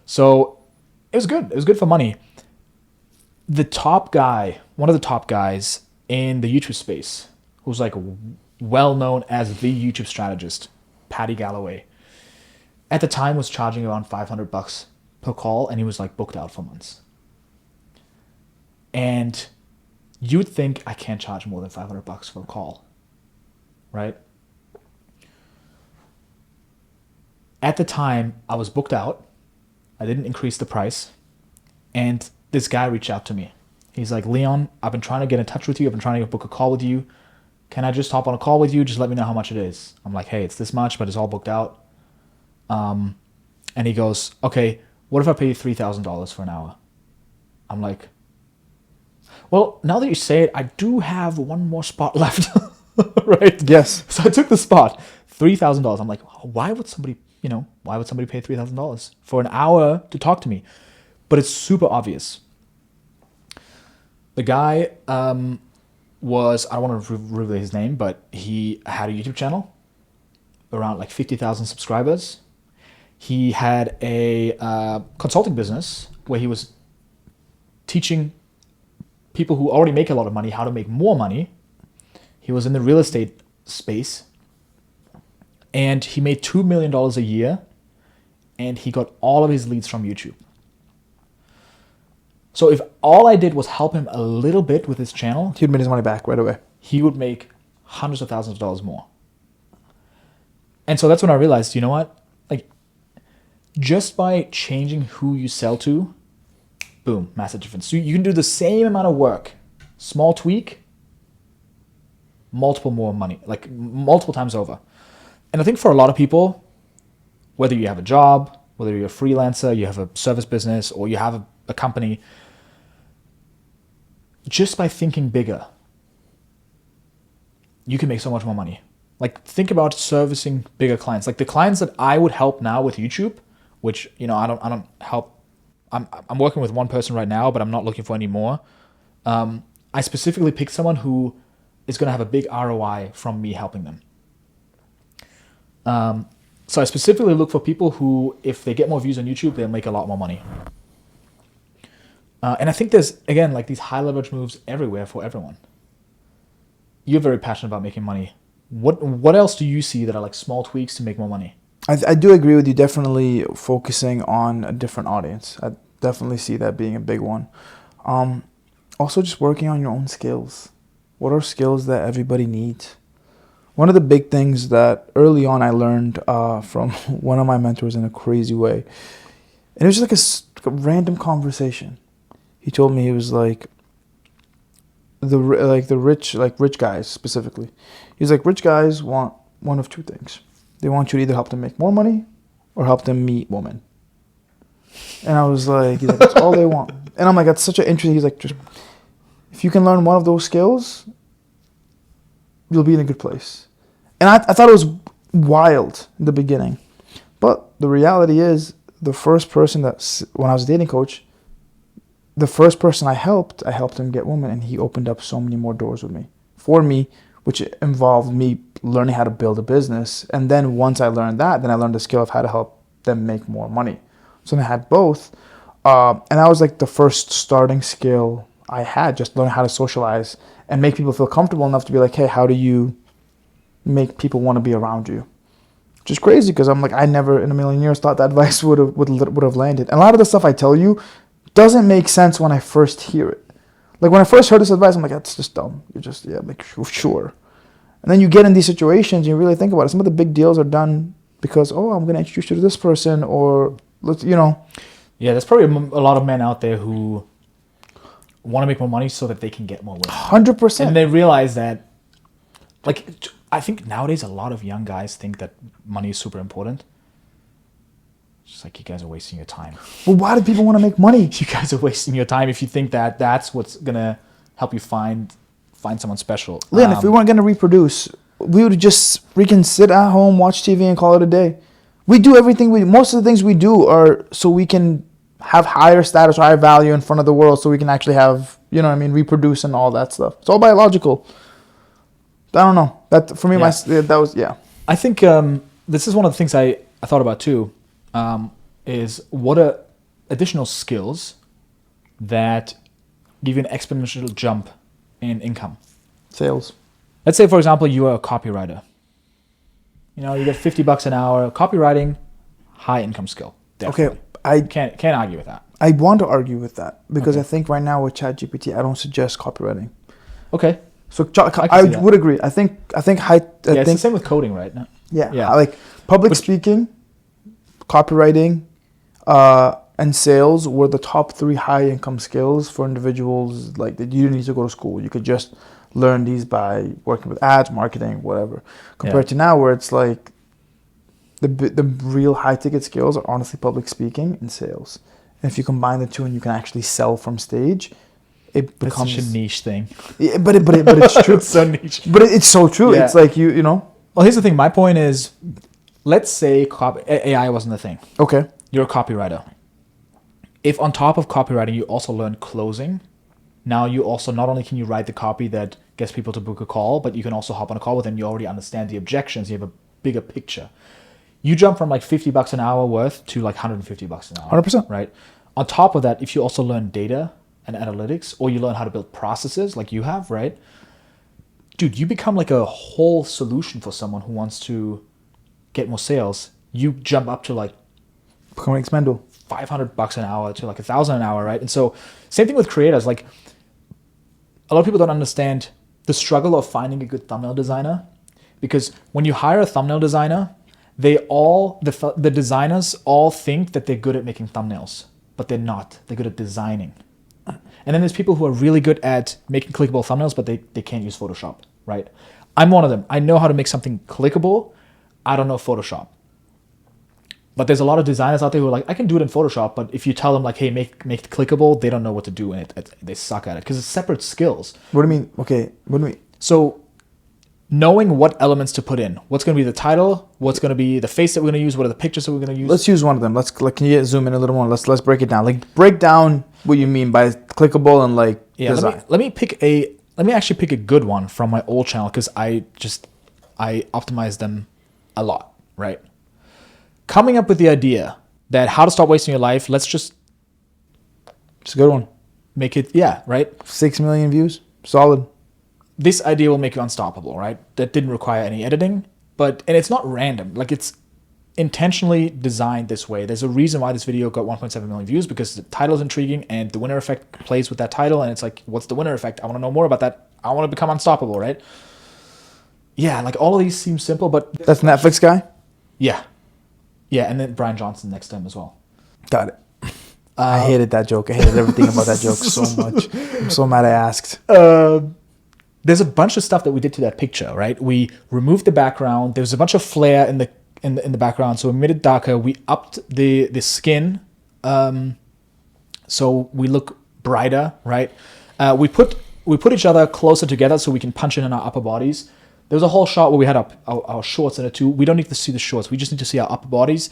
So it was good. It was good for money. The top guy, one of the top guys in the YouTube space, who's like well known as the YouTube strategist, Patty Galloway, at the time was charging around $500 per call, and he was like booked out for months. And you would think I can't charge more than $500 for a call, right? At the time, I was booked out. I didn't increase the price. And this guy reached out to me. He's like, Leon, I've been trying to get in touch with you. I've been trying to book a call with you. Can I just hop on a call with you? Just let me know how much it is. I'm like, hey, it's this much, but it's all booked out. And he goes, okay, what if I pay you $3,000 for an hour? I'm like, well, now that you say it, I do have one more spot left, right? Yes. So I took the spot, $3,000. I'm like, why would somebody pay $3,000 for an hour to talk to me? But it's super obvious. The guy was, I don't want to reveal his name, but he had a YouTube channel, around like 50,000 subscribers. He had a consulting business where he was teaching people who already make a lot of money how to make more money. He was in the real estate space, and he made $2 million a year, and he got all of his leads from YouTube. So if all I did was help him a little bit with his channel, He'd made his money back right away. he would make hundreds of thousands of dollars more. And so that's when I realized, you know what? Like, just by changing who you sell to, boom, massive difference. So you can do the same amount of work, small tweak, multiple more money, like multiple times over. And I think for a lot of people, whether you have a job, whether you're a freelancer, you have a service business, or you have a company, just by thinking bigger, you can make so much more money. Like, think about servicing bigger clients. Like the clients that I would help now with YouTube, which, I don't help. I'm working with one person right now, but I'm not looking for any more. I specifically picked someone who is going to have a big ROI from me helping them. So I specifically look for people who, if they get more views on YouTube, they'll make a lot more money. And I think there's, again, like these high leverage moves everywhere for everyone. you're very passionate about making money. What else do you see that are like small tweaks to make more money? I do agree with you. Definitely focusing on a different audience. I definitely see that being a big one. Also, just working on your own skills. What are skills that everybody needs? One of the big things that early on I learned from one of my mentors in a crazy way, and it was just like a random conversation. He told me, he was like, the rich guys specifically. He's like, rich guys want one of two things. They want you to either help them make more money or help them meet women. And I was like, he's like, that's all they want. And I'm like, that's such an interesting. He's like, just if you can learn one of those skills, you'll be in a good place. And I thought it was wild in the beginning, but the reality is, the first person when I was a dating coach, the first person I helped him get women, and he opened up so many more doors for me, which involved me learning how to build a business. And then once I learned that, then I learned the skill of how to help them make more money. So I had both. And that was like the first starting skill I had, just learning how to socialize and make people feel comfortable enough to be like, hey, how do you make people want to be around you? Which is crazy, because I'm like, I never in a million years thought that advice would have landed. And a lot of the stuff I tell you doesn't make sense when I first hear it. Like when I first heard this advice, I'm like, that's just dumb. You're just, yeah, like, sure. And then you get in these situations and you really think about it. Some of the big deals are done because, oh, I'm going to introduce you to this person, or let's, Yeah, there's probably a lot of men out there who want to make more money so that they can get more women. 100%. And they realize that, like, I think nowadays a lot of young guys think that money is super important. It's just like, you guys are wasting your time. Well, why do people want to make money? You guys are wasting your time if you think that that's what's going to help you find someone special. Leon, if we weren't going to reproduce, we would just freaking sit at home, watch TV, and call it a day. We do everything most of the things we do are so we can have higher status, higher value in front of the world, so we can actually have, reproduce and all that stuff. It's all biological. I don't know. That for me, I think this is one of the things I thought about too, is what are additional skills that give you an exponential jump in income. Sales. Let's say, for example, you are a copywriter. You get $50 an hour. Copywriting, high income skill. Definitely. Okay, I can't argue with that. I want to argue with that because I think right now with ChatGPT, I don't suggest copywriting. Okay. So I would agree. I think it's the same with coding, right? No. Yeah. Like public speaking, copywriting, and sales were the top 3 high income skills for individuals. Like that, you didn't need to go to school. You could just learn these by working with ads, marketing, whatever. Compared to now, where it's like the real high ticket skills are honestly public speaking and sales. And if you combine the two and you can actually sell from stage, it becomes such a niche thing. Yeah, but it's true. It's so niche. But it's so true. Yeah. It's like you know. Well, here's the thing. My point is, let's say AI wasn't a thing. Okay. You're a copywriter. If on top of copywriting you also learn closing, now you also not only can you write the copy that gets people to book a call, but you can also hop on a call with them. You already understand the objections. You have a bigger picture. You jump from like $50 an hour worth to like $150 an hour. 100%. Right. On top of that, if you also learn data and analytics, or you learn how to build processes like you have, right? Dude, you become like a whole solution for someone who wants to get more sales. You jump up to like becoming expendable. $500 an hour to like $1,000 an hour, right? And so same thing with creators. Like a lot of people don't understand the struggle of finding a good thumbnail designer, because when you hire a thumbnail designer, the designers all think that they're good at making thumbnails, but they're not. They're good at designing. And then there's people who are really good at making clickable thumbnails, but they can't use Photoshop, right? I'm one of them. I know how to make something clickable. I don't know Photoshop. But there's a lot of designers out there who are like, I can do it in Photoshop, but if you tell them like, hey, make it clickable, they don't know what to do, and they suck at it because it's separate skills. What do you mean? Okay, what do you mean? So knowing what elements to put in, what's going to be the title, what's going to be the face that we're going to use, what are the pictures that we're going to use. Let's use one of them. Can you zoom in a little more? Let's break it down. Like break down what you mean by clickable and like design. Let me actually pick a good one from my old channel, because I optimize them a lot, right? Coming up with the idea that how to stop wasting your life, let's just... It's a good one. Make it, right? 6 million views. Solid. this idea will make you unstoppable, right? That didn't require any editing, and it's not random. Like, it's intentionally designed this way. There's a reason why this video got 1.7 million views, because the title is intriguing and the winner effect plays with that title, and it's like, what's the winner effect? I want to know more about that. I want to become unstoppable, right? Yeah, like, all of these seem simple, but That's Netflix guy? yeah, and then Brian Johnson next to him as well. Got it. I hated that joke. I hated everything about that joke so much. I'm so mad I asked. There's a bunch of stuff that we did to that picture, right? We removed the background. There's a bunch of flare in the background, so we made it darker. We upped the skin, so we look brighter, right? We put each other closer together so we can punch in our upper bodies. There was a whole shot where we had our shorts in it too. We don't need to see the shorts. We just need to see our upper bodies.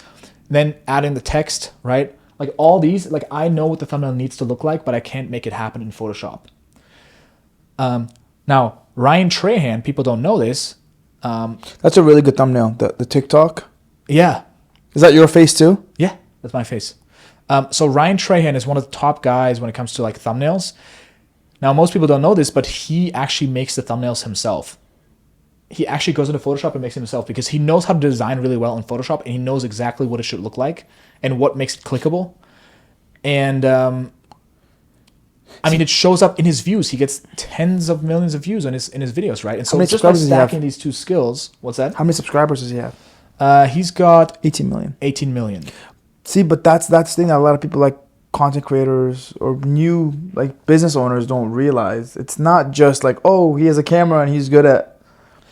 Then add in the text, right? Like, all these, like, I know what the thumbnail needs to look like, but I can't make it happen in Photoshop. Now, Ryan Trahan, people don't know this. That's a really good thumbnail. The TikTok. Yeah. Is that your face too? Yeah, that's my face. So Ryan Trahan is one of the top guys when it comes to, like, thumbnails. Now, most people don't know this, but he actually makes the thumbnails himself. He actually goes into Photoshop and makes it himself, because he knows how to design really well in Photoshop, and he knows exactly what it should look like and what makes it clickable. And I mean, it shows up in his views. He gets tens of millions of views in his videos, right? And so many just by subscribers does he have? stacking these two skills, what's that? How many subscribers does he have? He's got 18 million. 18 million. See, but that's the thing that a lot of people, like content creators or new, like, business owners, don't realize. It's not just like, oh, he has a camera and he's good at,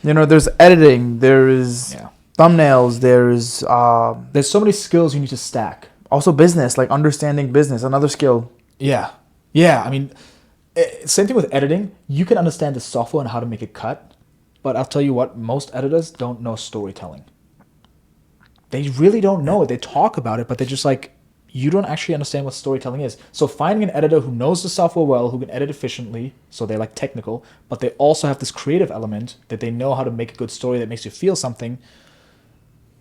there's editing, there is thumbnails, there's so many skills you need to stack. also business, like understanding business, another skill. Yeah. I mean, same thing with editing. You can understand the software and how to make it cut, but I'll tell you what, most editors don't know storytelling. They really don't know it. They talk about it, but they're just like, you don't actually understand what storytelling is. So finding an editor who knows the software well, who can edit efficiently, so they're, like, technical, but they also have this creative element that they know how to make a good story that makes you feel something,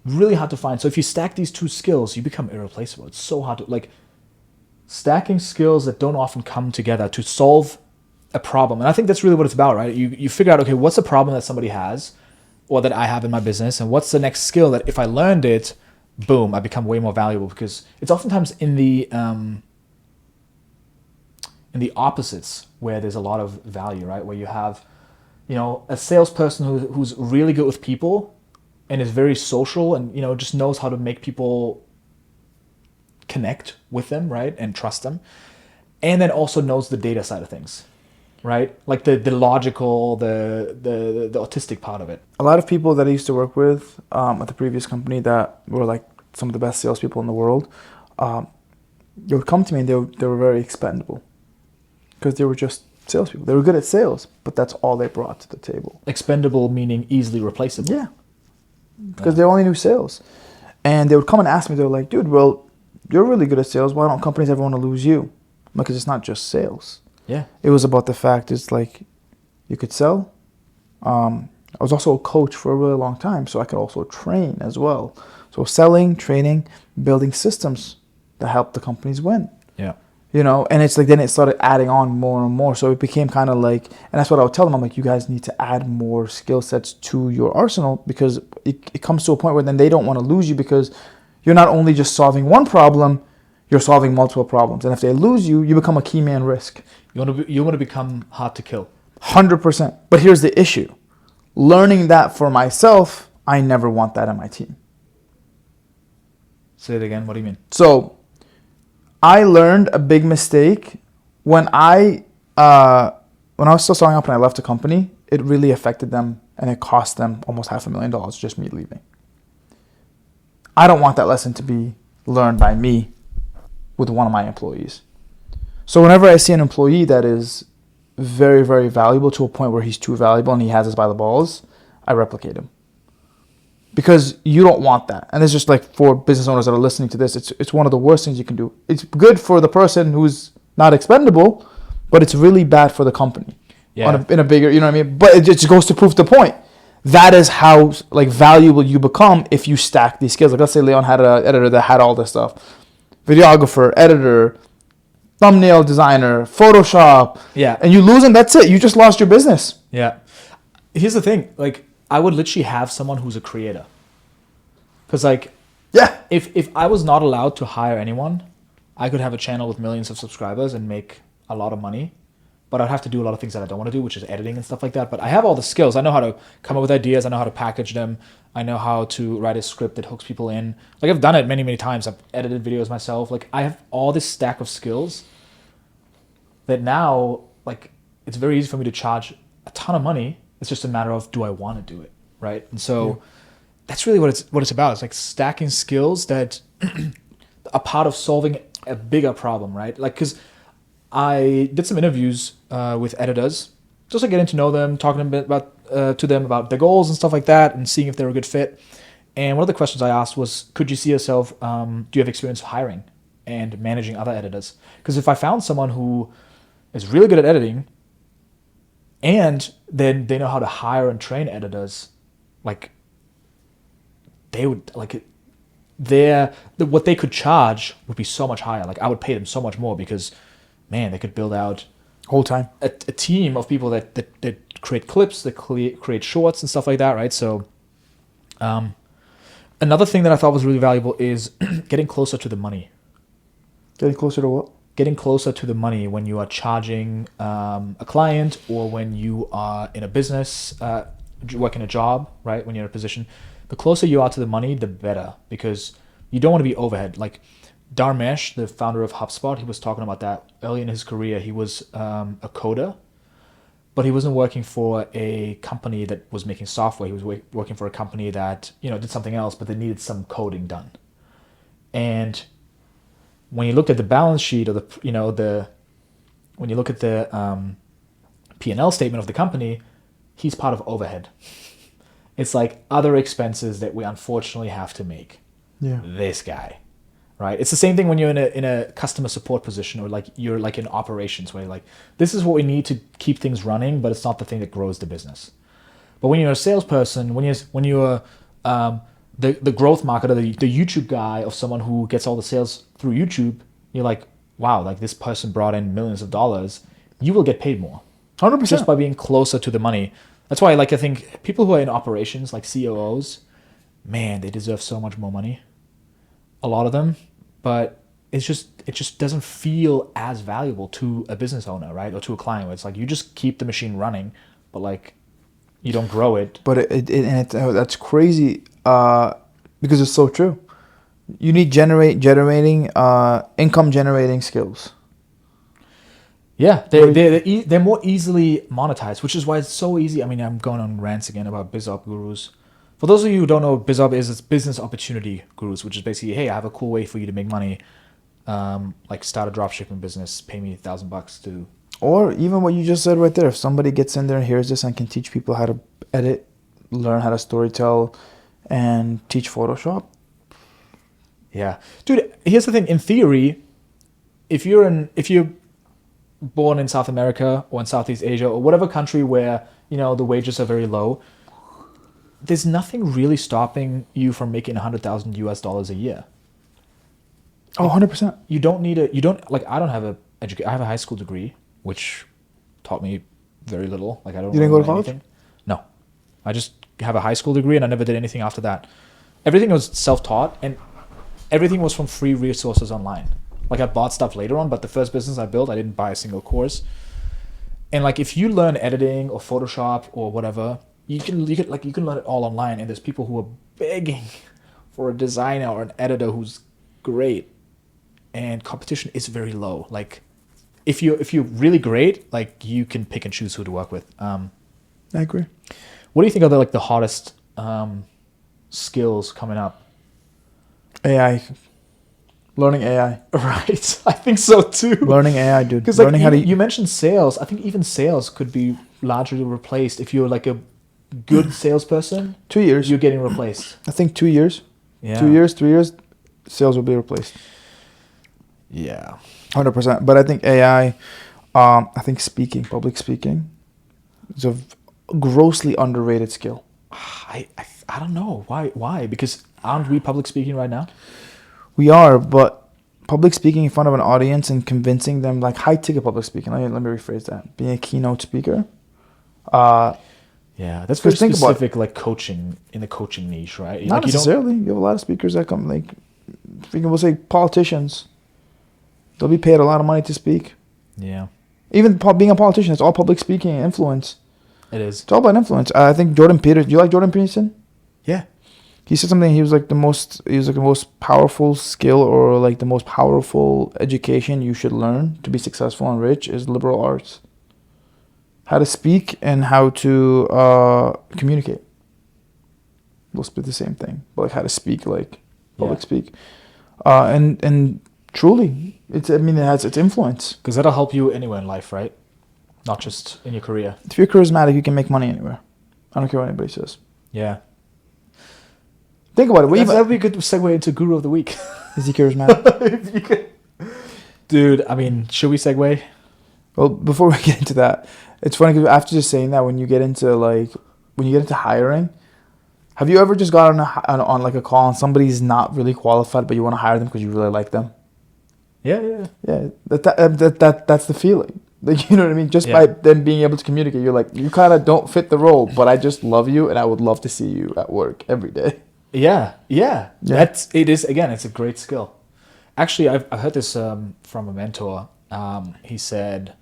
really hard to find. So if you stack these two skills, you become irreplaceable. It's so hard to, like, stacking skills that don't often come together to solve a problem. And I think that's really what it's about, right? You figure out, okay, what's a problem that somebody has or that I have in my business, and what's the next skill that if I learned it, boom, I become way more valuable. Because it's oftentimes in the opposites where there's a lot of value, right? Where you have, a salesperson who's really good with people and is very social and, just knows how to make people connect with them, right? And trust them. And then also knows the data side of things, right? Like the logical, the autistic part of it. A lot of people that I used to work with at the previous company that were, like, some of the best salespeople in the world, they would come to me and they were very expendable because they were just salespeople. They were good at sales, but that's all they brought to the table. Expendable meaning easily replaceable. Yeah, because they only knew sales. And they would come and ask me, they were like, dude, well, you're really good at sales. Why don't companies ever want to lose you? Because it's not just sales. Yeah. It was about the fact it's like you could sell. I was also a coach for a really long time, so I could also train as well. So selling, training, building systems that help the companies win. Yeah. And it's like then it started adding on more and more. So it became kind of like, and that's what I would tell them. I'm like, you guys need to add more skill sets to your arsenal, because it comes to a point where then they don't want to lose you, because you're not only just solving one problem, you're solving multiple problems. And if they lose you, you become a key man risk. You want to become hard to kill. 100%. But here's the issue. Learning that for myself, I never want that in my team. Say it again. What do you mean? So I learned a big mistake when I was still starting up and I left the company. It really affected them and it cost them almost $500,000 just me leaving. I don't want that lesson to be learned by me with one of my employees. So whenever I see an employee that is very, very valuable to a point where he's too valuable and he has us by the balls, I replicate him. Because you don't want that. And it's just like for business owners that are listening to this, it's one of the worst things you can do. It's good for the person who's not expendable, but it's really bad for the company. Yeah. In a bigger, you know what I mean? But it just goes to prove the point. That is how, like, valuable you become if you stack these skills. Like, let's say Leon had an editor that had all this stuff. Videographer, editor, thumbnail designer, Photoshop. Yeah. And you lose them, that's it. You just lost your business. Yeah. Here's the thing. Like, I would literally have someone who's a creator. Because, like, Yeah. if I was not allowed to hire anyone, I could have a channel with millions of subscribers and make a lot of money. But I'd have to do a lot of things that I don't want to do, which is editing and stuff like that. But I have all the skills. I know how to come up with ideas. I know how to package them. I know how to write a script that hooks people in. Like, I've done it many, many times. I've edited videos myself. Like, I have all this stack of skills that now, like, it's very easy for me to charge a ton of money. It's just a matter of, do I want to do it, right? And so that's really what it's about. It's like stacking skills that are part of solving a bigger problem, right? Like, because I did some interviews with editors, just like getting to know them, talking a bit about to them about their goals and stuff like that, and seeing if they're a good fit. And one of the questions I asked was, could you see yourself, do you have experience hiring and managing other editors? Because if I found someone who is really good at editing, and then they know how to hire and train editors, like, they would, like, what they could charge would be so much higher. Like, I would pay them so much more because, man, they could build out Whole time. a team of people that create clips, that create shorts and stuff like that, right? So another thing that I thought was really valuable is getting closer to the money. Getting closer to what? Getting closer to the money when you are charging a client, or when you are in a business, working a job, right? When you're in a position, the closer you are to the money, the better, because you don't want to be overhead. Like, Dharmesh, the founder of HubSpot, he was talking about that early in his career. He was a coder, but he wasn't working for a company that was making software. He was working for a company that, did something else, but they needed some coding done. And when you look at the balance sheet, or when you look at the P&L statement of the company, he's part of overhead. It's like other expenses that we unfortunately have to make. Yeah. This guy. Right. It's the same thing when you're in a customer support position, or like you're like in operations, where you're like, this is what we need to keep things running, but it's not the thing that grows the business. But when you're a salesperson, when you're the growth marketer, the YouTube guy of someone who gets all the sales through YouTube, you're like, wow, like this person brought in millions of dollars. You will get paid more. 100%. Just by being closer to the money. That's why, like, I think people who are in operations, like COOs, man, they deserve so much more money. A lot of them. But it just doesn't feel as valuable to a business owner, right? Or to a client, where it's like you just keep the machine running, but like you don't grow it. But that's crazy because it's so true. You need generating income generating skills. Yeah, they're more easily monetized, which is why it's so easy. I mean, I'm going on rants again about BizOp gurus. For those of you who don't know what BizOp is, it's business opportunity gurus, which is basically, hey, I have a cool way for you to make money. Like start a dropshipping business, pay me $1,000 to. Or even what you just said right there. If somebody gets in there and hears this and can teach people how to edit, learn how to storytell, and teach Photoshop. Yeah, dude. Here's the thing. In theory, if you're born in South America or in Southeast Asia or whatever country where the wages are very low, there's nothing really stopping you from making $100,000 a year. Oh, 100%. You don't need I don't have I have a high school degree, which taught me very little. Like, I don't. You didn't go to remember college? anything. No, I just have a high school degree, and I never did anything after that. Everything was self-taught, and everything was from free resources online. Like, I bought stuff later on, but the first business I built, I didn't buy a single course. And like, if you learn editing or Photoshop or whatever, you can learn it all online. And there's people who are begging for a designer or an editor who's great, and competition is very low. Like, if you're really great, like, you can pick and choose who to work with. I agree. What do you think are the hottest skills coming up? AI. Learning AI. Right. I think so too. Learning AI, dude. Because Learning like you mentioned sales. I think even sales could be largely replaced. If you're like a good salesperson, 2 years. you're getting replaced. I think 2 years. Yeah. 2 years, 3 years, sales will be replaced. Yeah. 100%. But I think AI, I think public speaking, is a grossly underrated skill. I don't know. Why? Because aren't we public speaking right now? We are, but public speaking in front of an audience and convincing them, like high ticket public speaking. Let me rephrase that. Being a keynote speaker, Yeah, that's very think about it. specific, like coaching in the coaching niche, right? Not Like you don't. necessarily. You have a lot of speakers that come, like, we'll say politicians. They'll be paid a lot of money to speak. Yeah, Even being a politician, it's all public speaking and influence. it is. It's all about influence. I think Jordan Peterson. Do you like Jordan Peterson? Yeah, He said something. He was like the most powerful skill, or like the most powerful education you should learn to be successful and rich is liberal arts. How to speak and how to communicate. We'll spit the same thing, but like how to speak, like public speak, and truly, it's influence. because that'll help you anywhere in life, right? Not just in your career. If you're charismatic, you can make money anywhere. I don't care what anybody says. Yeah, Think about it. that would be a good segue into Guru of the Week. Is he charismatic? If you could. Dude, I mean, should we segue? Well, before we get into that, it's funny because after just saying that, when you get into hiring, have you ever just got on like a call and somebody's not really qualified, but you want to hire them because you really like them? Yeah. Yeah, that's the feeling. Like, you know what I mean? Just by them being able to communicate, you're like, you kind of don't fit the role, but I just love you and I would love to see you at work every day. Yeah. It's a great skill. Actually, I've heard this from a mentor. He said,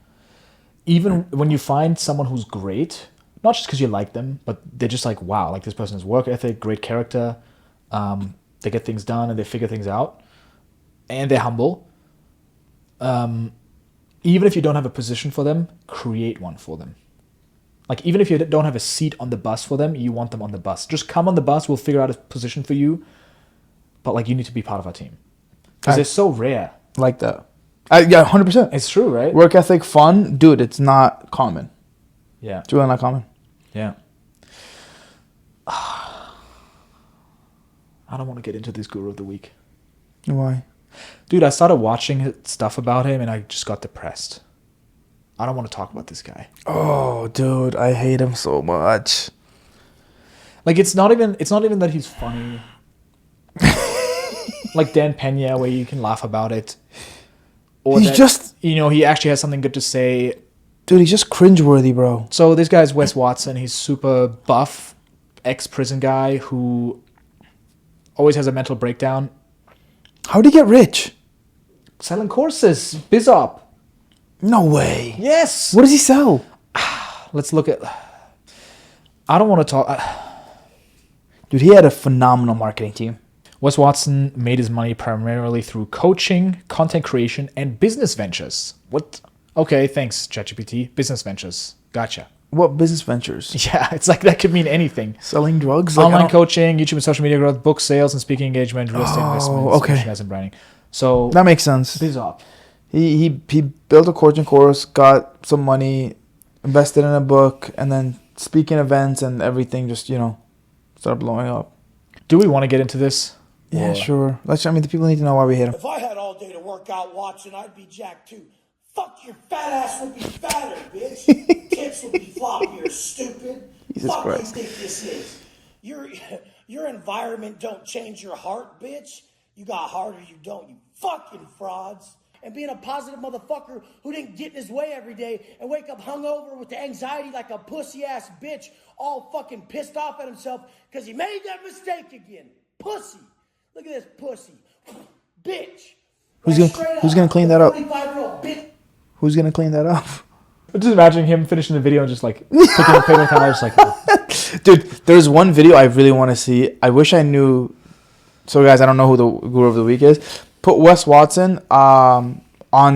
even when you find someone who's great, not just because you like them, but they're just like, wow, like this person has work ethic, great character, they get things done and they figure things out, and they're humble. Even if you don't have a position for them, create one for them. Like, even if you don't have a seat on the bus for them, you want them on the bus. Just come on the bus, we'll figure out a position for you. But, like, you need to be part of our team. Because they're so rare. Like that. Yeah, 100%. It's true, right? Work ethic, fun. Dude, it's not common. Yeah. It's really not common. Yeah. I don't want to get into this Guru of the Week. Why? Dude, I started watching stuff about him and I just got depressed. I don't want to talk about this guy. Oh, dude, I hate him so much. Like, it's not even that he's funny. Like Dan Pena, where you can laugh about it. Or He's just... he actually has something good to say. Dude, he's just cringeworthy, bro. So this guy's Wes Watson. He's super buff, ex-prison guy who always has a mental breakdown. How'd he get rich? Selling courses. BizOp. No way. Yes. What does he sell? Let's look at... I don't want to talk... Dude, he had a phenomenal marketing team. Wes Watson made his money primarily through coaching, content creation, and business ventures. What? Okay, thanks, ChatGPT. Business ventures. Gotcha. What business ventures? Yeah, it's like that could mean anything. Selling drugs? Online coaching, YouTube and social media growth, book sales and speaking engagement, real estate investments, okay. merchandise and branding. So that makes sense. BizOp. He built a coaching course, got some money, invested in a book, and then speaking events and everything just, started blowing up. Do we want to get into this? Yeah, sure. The people need to know why we hate him. If I had all day to work out watching, I'd be jacked too. Fuck, your fat ass would be fatter, bitch. Tits would be floppier, stupid. Jesus Fuck Christ. you think this is? Your environment don't change your heart, bitch. You got heart or you don't, you fucking frauds. And being a positive motherfucker who didn't get in his way every day and wake up hungover with the anxiety like a pussy ass bitch, all fucking pissed off at himself because he made that mistake again. Pussy. Look at this pussy. Bitch. Who's gonna clean that up? 45-year-old bitch. Who's gonna clean that up? I'm just imagining him finishing the video and just like picking up paper towels, like, Dude, there's one video I really want to see. I wish I knew. So, guys, I don't know who the Guru of the Week is. Put Wes Watson on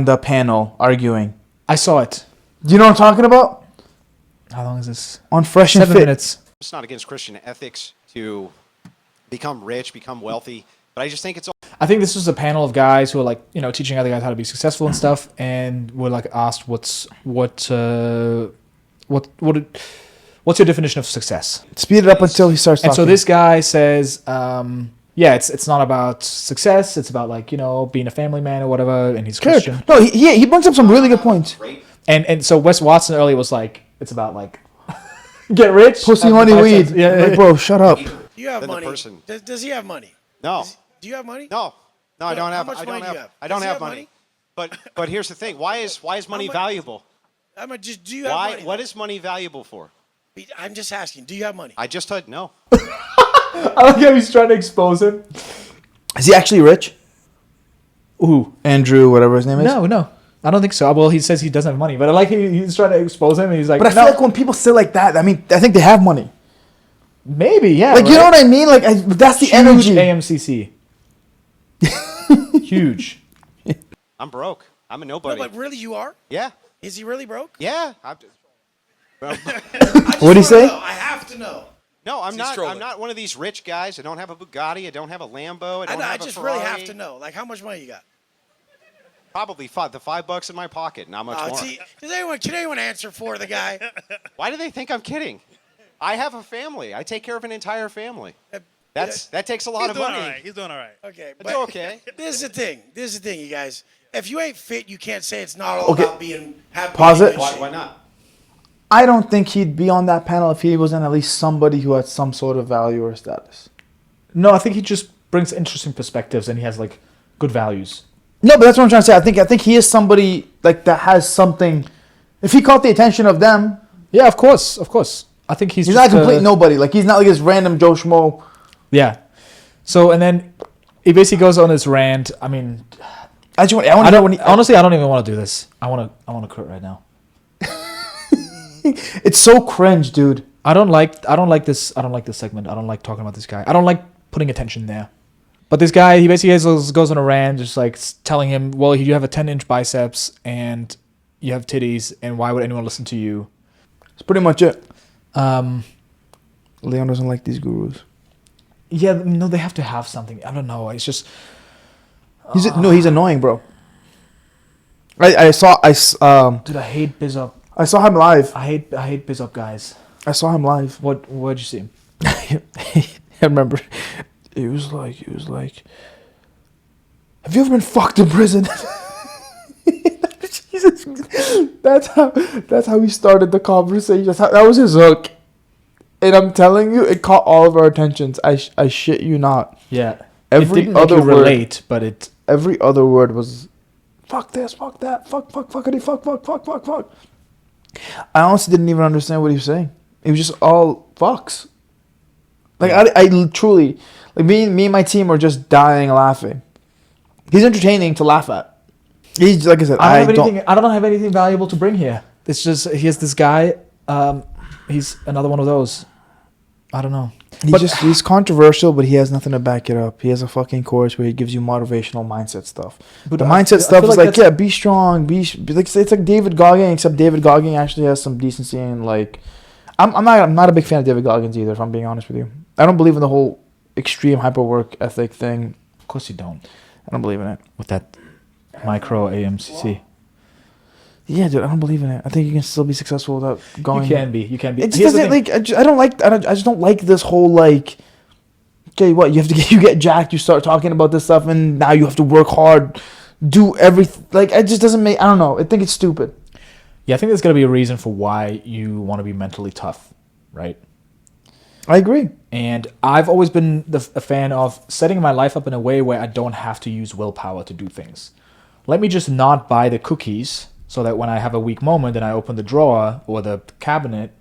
the panel arguing. I saw it. Do you know what I'm talking about? How long is this? On Fresh and 7 Fit. minutes. It's not against Christian ethics to become rich, become wealthy, but I just think it's all. I think this was a panel of guys who are like, teaching other guys how to be successful and stuff, and were like asked, what's your definition of success? Speed it up until he starts talking. And so this guy says, it's not about success, it's about like, being a family man or whatever, and he's Christian. No, he brings up some really good points. And so Wes Watson earlier was like, it's about like, get rich. Pussy, money, weed. Yeah. Like, bro, shut up. You have Than the money. person. Does he have money? No. Do you have money? No, I don't How have. much I money don't do you have. have? I don't Does he have have money. money? But here's the thing. Why is money much- valuable? just. Do you have Why? money? What is money valuable for? I'm just asking. Do you have money? I just said no. I like how he's trying to expose him. Is he actually rich? Who? Andrew, whatever his name is. No. I don't think so. Well, he says he doesn't have money, but I like he's trying to expose him, and he's like, But I feel like when people say like that, I mean, I think they have money. maybe, yeah. Like, you know what I mean? Like, that's the Huge energy. AMCC. Huge. I'm broke. I'm a No, nobody. but really, you are? Yeah. Is he really broke? Yeah. What'd he say? I have to know. No, I'm not. trolling? I'm not one of these rich guys. I don't have a Bugatti. I don't have a Lambo. I don't I have a just Ferrari. really have to know. Like, how much money you got? Probably the $5 in my pocket. Not much more. See, can anyone answer for the guy? Why do they think I'm kidding? I have a family. I take care of an entire family. That takes a lot of money. He's doing all right. Okay, It's okay. This is the thing, you guys. If you ain't fit, you can't say it's not all about being happy. Pause it. Why not? I don't think he'd be on that panel if he wasn't at least somebody who had some sort of value or status. No, I think he just brings interesting perspectives, and he has like good values. No, but that's what I'm trying to say. I think he is somebody like that has something. If he caught the attention of them, Yeah, of course. I think he's he's just not a complete nobody. Like, he's not like this random Joe Schmo. Yeah. So and then he basically goes on his rant. I mean, Honestly, I don't even want to do this. I want to quit right now. it's so cringe, dude. I don't like this segment. I don't like talking about this guy. I don't like putting attention there. But this guy, he basically goes on a rant, just like telling him, well, you have a 10-inch biceps and you have titties, and why would anyone listen to you? That's pretty much it. Leon doesn't like these gurus. Yeah, no, they have to have something. I don't know. It's just He's annoying, bro. dude, I hate biz up. I saw him live. I hate biz up guys. I saw him live. Where'd you see him? I remember. It was like, have you ever been fucked in prison? Jesus, that's how he started the conversation. That was his hook, and I'm telling you, it caught all of our attentions. I shit you not. Yeah. Every it didn't make other you word, relate, but it. every other word was, fuck this, fuck that, fuckity, fuck. I honestly didn't even understand what he was saying. It was just all fucks. Like, I truly, like, me and my team are just dying laughing. He's entertaining to laugh at. He's, like I said, I don't have anything valuable to bring here. It's just here's this guy. He's another one of those. I don't know. He's controversial, but he has nothing to back it up. He has a fucking course where he gives you motivational mindset stuff. But the mindset stuff is like, yeah, be strong, like, it's like David Goggins, except David Goggins actually has some decency, and like, I'm not a big fan of David Goggins either, if I'm being honest with you. I don't believe in the whole extreme hyper work ethic thing. Of course you don't. I don't believe in it. With that micro AMCC. Yeah, dude, I don't believe in it. I think you can still be successful without going. You can be. It just doesn't, like, I just don't like this whole, like, okay, what, you get jacked, you start talking about this stuff, and now you have to work hard, do everything. Like, it just doesn't make, I don't know. I think it's stupid. Yeah, I think there's got to be a reason for why you want to be mentally tough, right? I agree. And I've always been a fan of setting my life up in a way where I don't have to use willpower to do things. Let me just not buy the cookies so that when I have a weak moment and I open the drawer or the cabinet,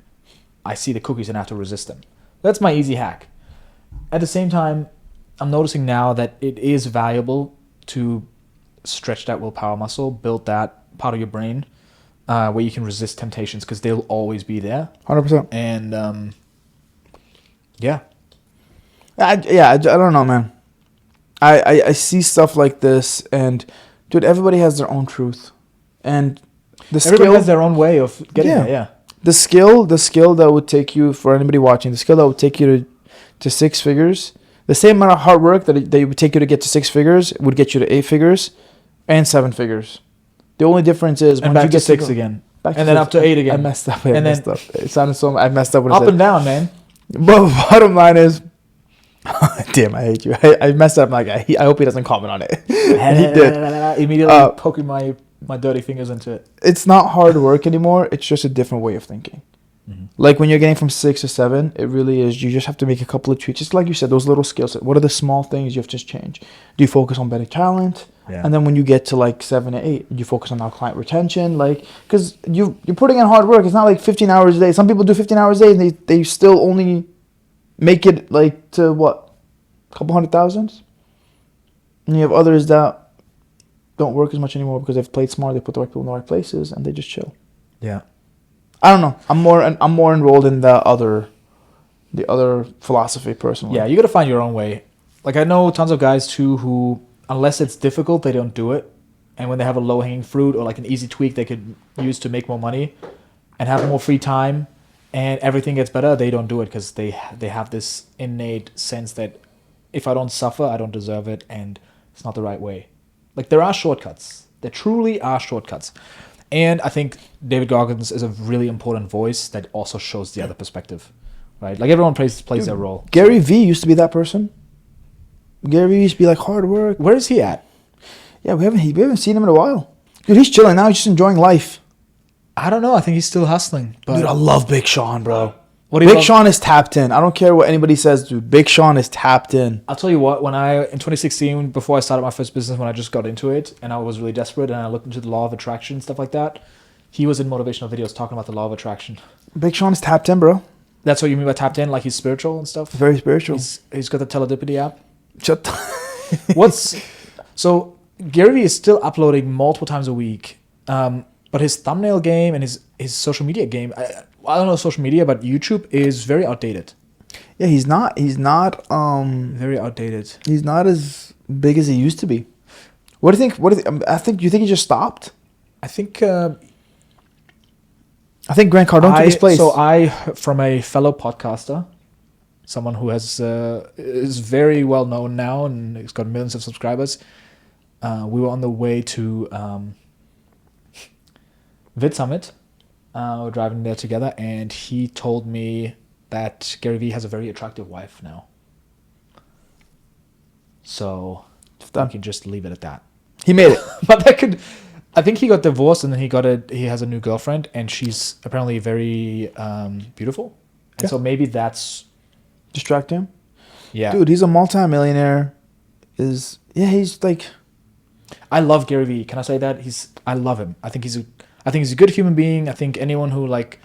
I see the cookies and I have to resist them. That's my easy hack. At the same time, I'm noticing now that it is valuable to stretch that willpower muscle, build that part of your brain where you can resist temptations, because they'll always be there. 100%. And yeah. I don't know, man. I see stuff like this, and dude, everybody has their own truth, and everybody has their own way of getting there. Yeah. The skill that would take you, for anybody watching, the skill that would take you to 6 figures, the same amount of hard work that it would take you to get to 6 figures would get you to 8 figures and 7 figers. The only difference is and back to 6 again, and then up to 8 again. I messed up. It sounded so. I messed up when I said up and down, man. But bottom line is, damn, I hate you. I messed up. Like, I hope he doesn't comment on it. And he did. Immediately poking my dirty fingers into it. It's not hard work anymore. It's just a different way of thinking. Mm-hmm. Like, when you're getting from 6 to 7, it really is. You just have to make a couple of tweaks. Just like you said, those little skills. What are the small things you have to change? Do you focus on better talent? Yeah. And then when you get to like 7 to 8, you focus on now client retention, like, because you're putting in hard work. It's not like 15 hours a day. Some people do 15 hours a day and they still only make it like to what, a couple 100,000. And you have others that don't work as much anymore because they've played smart. They put the right people in the right places and they just chill. Yeah. I don't know. I'm more enrolled in the other philosophy personally. Yeah, you got to find your own way. Like, I know tons of guys too who, unless it's difficult, they don't do it. And when they have a low-hanging fruit or like an easy tweak they could use to make more money and have more free time and everything gets better, they don't do it because they have this innate sense that if I don't suffer, I don't deserve it, and it's not the right way. Like, there are shortcuts. There truly are shortcuts. And I think David Goggins is a really important voice that also shows the other perspective, right? Like, everyone plays their role. GaryVee used to be that person. GaryVee used to be like hard work. Where is he at? Yeah, we haven't seen him in a while. Dude, he's chilling now. He's just enjoying life. I don't know. I think he's still hustling. But Dude, I love Big Sean, bro. What do you Big love? Sean is tapped in. I don't care what anybody says, dude. Big Sean is tapped in. I'll tell you what, in 2016, before I started my first business, when I just got into it and I was really desperate and I looked into the law of attraction and stuff like that, he was in motivational videos talking about the law of attraction. Big Sean is tapped in, bro. That's what you mean by tapped in? Like he's spiritual and stuff? Very spiritual. He's got the Teledipity app. Shut So GaryVee is still uploading multiple times a week, but his thumbnail game and his social media game, I don't know social media, but YouTube is very outdated. Yeah, he's not Very outdated. he's not as big as he used to be. What do you think? You think he just stopped? I think I think Grant Cardone took his place. So from a fellow podcaster, someone who is very well known now and has got millions of subscribers, we were on the way to Vid Summit. We're driving there together, and he told me that GaryVee has a very attractive wife now. So we can just leave it at that. He made it. But I think he got divorced, and then he has a new girlfriend, and she's apparently very beautiful. And so maybe that's Distract him. yeah. Dude, he's a multi-millionaire. He's like, I love GaryVee. Can I say that? I love him. I think he's a good human being. I think anyone who like,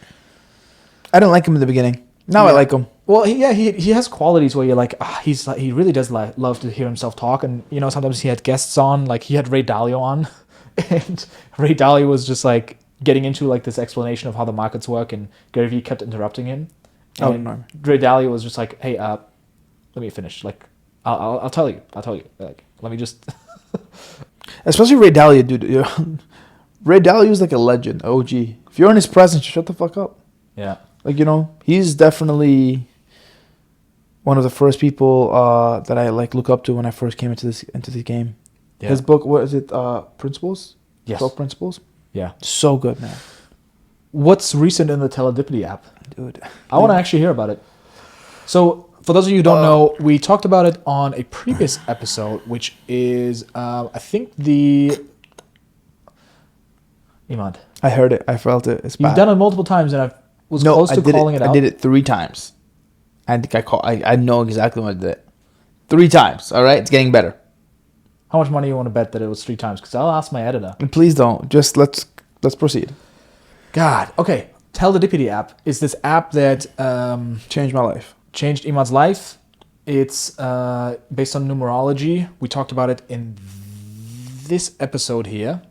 I didn't like him in the beginning. Now I like him. well, he has qualities where you're like, he really does love to hear himself talk, and sometimes he had guests on, like he had Ray Dalio on, and Ray Dalio was just like getting into like this explanation of how the markets work, and GaryVee kept interrupting him. Oh, And no. Ray Dalio was just like, hey, let me finish. Like, I'll tell you. Like, let me just. Especially Ray Dalio, dude. Ray Dalio is like a legend, OG. If you're in his presence, shut the fuck up. Yeah. Like, he's definitely one of the first people that I like look up to when I first came into the game. Yeah. His book, what is it? Principles? Yes. 12 Principles? Yeah. So good, man. What's recent in the Teledipity app? Dude. I want to actually hear about it. So, for those of you who don't know, we talked about it on a previous episode, which is, I think Imad. I heard it. I felt it. It's bad. You've done it multiple times, and I was close to calling it out. I did it 3 times. I think I know exactly what I did. 3 times, all right? It's getting better. How much money you want to bet that it was 3 times? Because I'll ask my editor. And please don't. Just let's proceed. God. Okay. Teledipity app is this app that Changed my life. changed Imad's life. It's based on numerology. We talked about it in this episode here.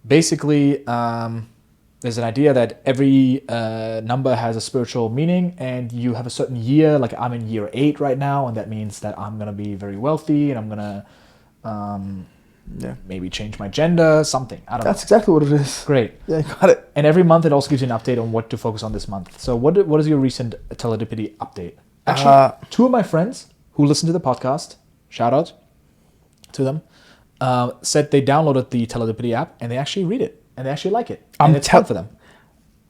Basically, there's an idea that every number has a spiritual meaning, and you have a certain year. Like I'm in year 8 right now, and that means that I'm gonna be very wealthy, and I'm gonna maybe change my gender, something. I don't know. That's exactly what it is. Great. Yeah, I got it. And every month it also gives you an update on what to focus on this month. So what is your recent Teledipity update? Actually, 2 of my friends who listen to the podcast, shout out to them, said they downloaded the Teledipity app and they actually read it and they actually like it. And it's fun for them.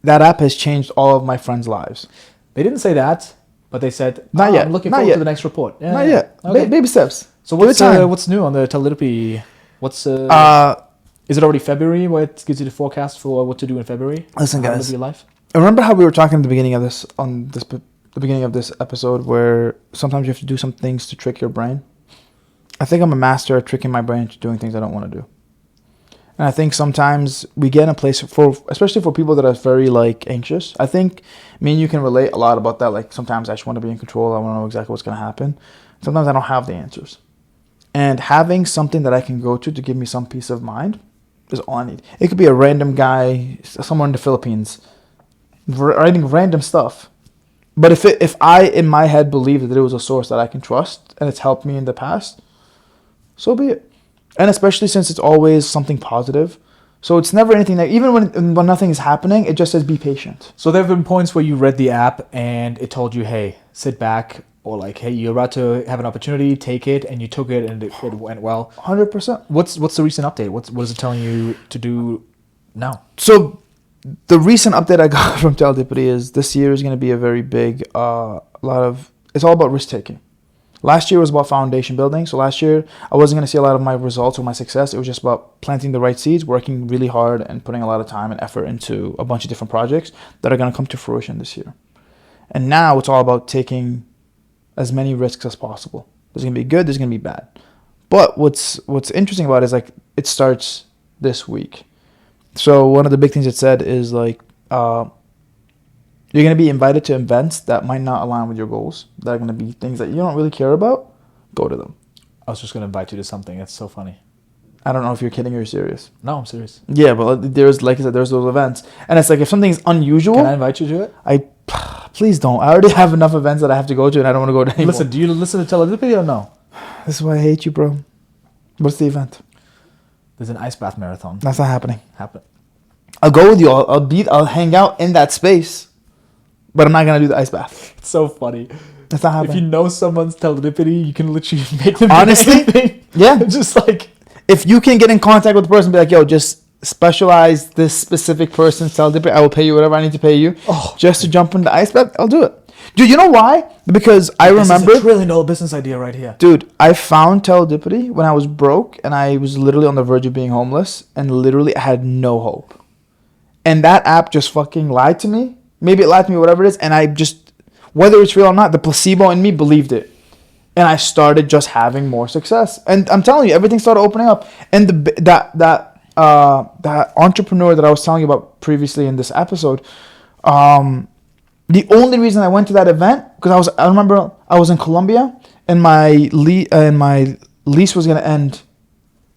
That app has changed all of my friends' lives. They didn't say that, but they said, Not yet. I'm looking Not forward yet. to the next report. Yeah, Not yet. Okay. Baby steps. So Give it time. what's new on the Teledipity? What's is it already February where it gives you the forecast for what to do in February? Listen, How to guys. live your life? Remember how we were talking at the beginning of the beginning of this episode, where sometimes you have to do some things to trick your brain? I think I'm a master at tricking my brain into doing things I don't want to do. And I think sometimes we get in a place especially for people that are very like anxious. I think me and you can relate a lot about that. Like sometimes I just want to be in control. I want to know exactly what's going to happen. Sometimes I don't have the answers. And having something that I can go to give me some peace of mind is all I need. It could be a random guy somewhere in the Philippines writing random stuff. But if I, in my head, believe that there was a source that I can trust and it's helped me in the past, so be it. And especially since it's always something positive. So it's never anything that, even when nothing is happening, it just says be patient. So there have been points where you read the app and it told you, hey, sit back, or like, hey, you're about to have an opportunity, take it, and you took it and it went well. 100%. What's the recent update? What is it telling you to do now? So the recent update I got from Teledipity is this year is going to be a very big, it's all about risk taking. Last year was about foundation building. So last year I wasn't going to see a lot of my results or my success. It was just about planting the right seeds, working really hard and putting a lot of time and effort into a bunch of different projects that are going to come to fruition this year. And now it's all about taking as many risks as possible. There's going to be good, there's going to be bad. But what's interesting about it is like it starts this week. So one of the big things it said is like you're going to be invited to events that might not align with your goals. That are going to be things that you don't really care about. Go to them. I was just going to invite you to something. That's so funny. I don't know if you're kidding or you're serious. No, I'm serious. Yeah, but there's, like I said, there's those events. And it's like if something's unusual. Can I invite you to it? Please don't. I already have enough events that I have to go to and I don't want to go to anymore. Listen, do you listen to Teledipity or no? This is why I hate you, bro. What's the event? There's an ice bath marathon. That's not happening. I'll go with you. I'll hang out in that space. But I'm not going to do the ice bath. It's so funny. That's not happening. If you know someone's Teledipity, you can literally make them honestly, do anything. Yeah. Just like, if you can get in contact with the person and be like, yo, just specialize this specific person's Teledipity, I will pay you whatever I need to pay you. Just to jump in the ice bath, I'll do it. Dude, you know why? Because I remember... This is a $1 trillion business idea right here. Dude, I found Teledipity when I was broke and I was literally on the verge of being homeless and literally I had no hope. And that app just fucking lied to me. Maybe it lied to me, whatever it is. And I just, whether it's real or not, the placebo in me believed it. And I started just having more success. And I'm telling you, everything started opening up. And that entrepreneur that I was telling you about previously in this episode, the only reason I went to that event, because I remember I was in Colombia and my lease was going to end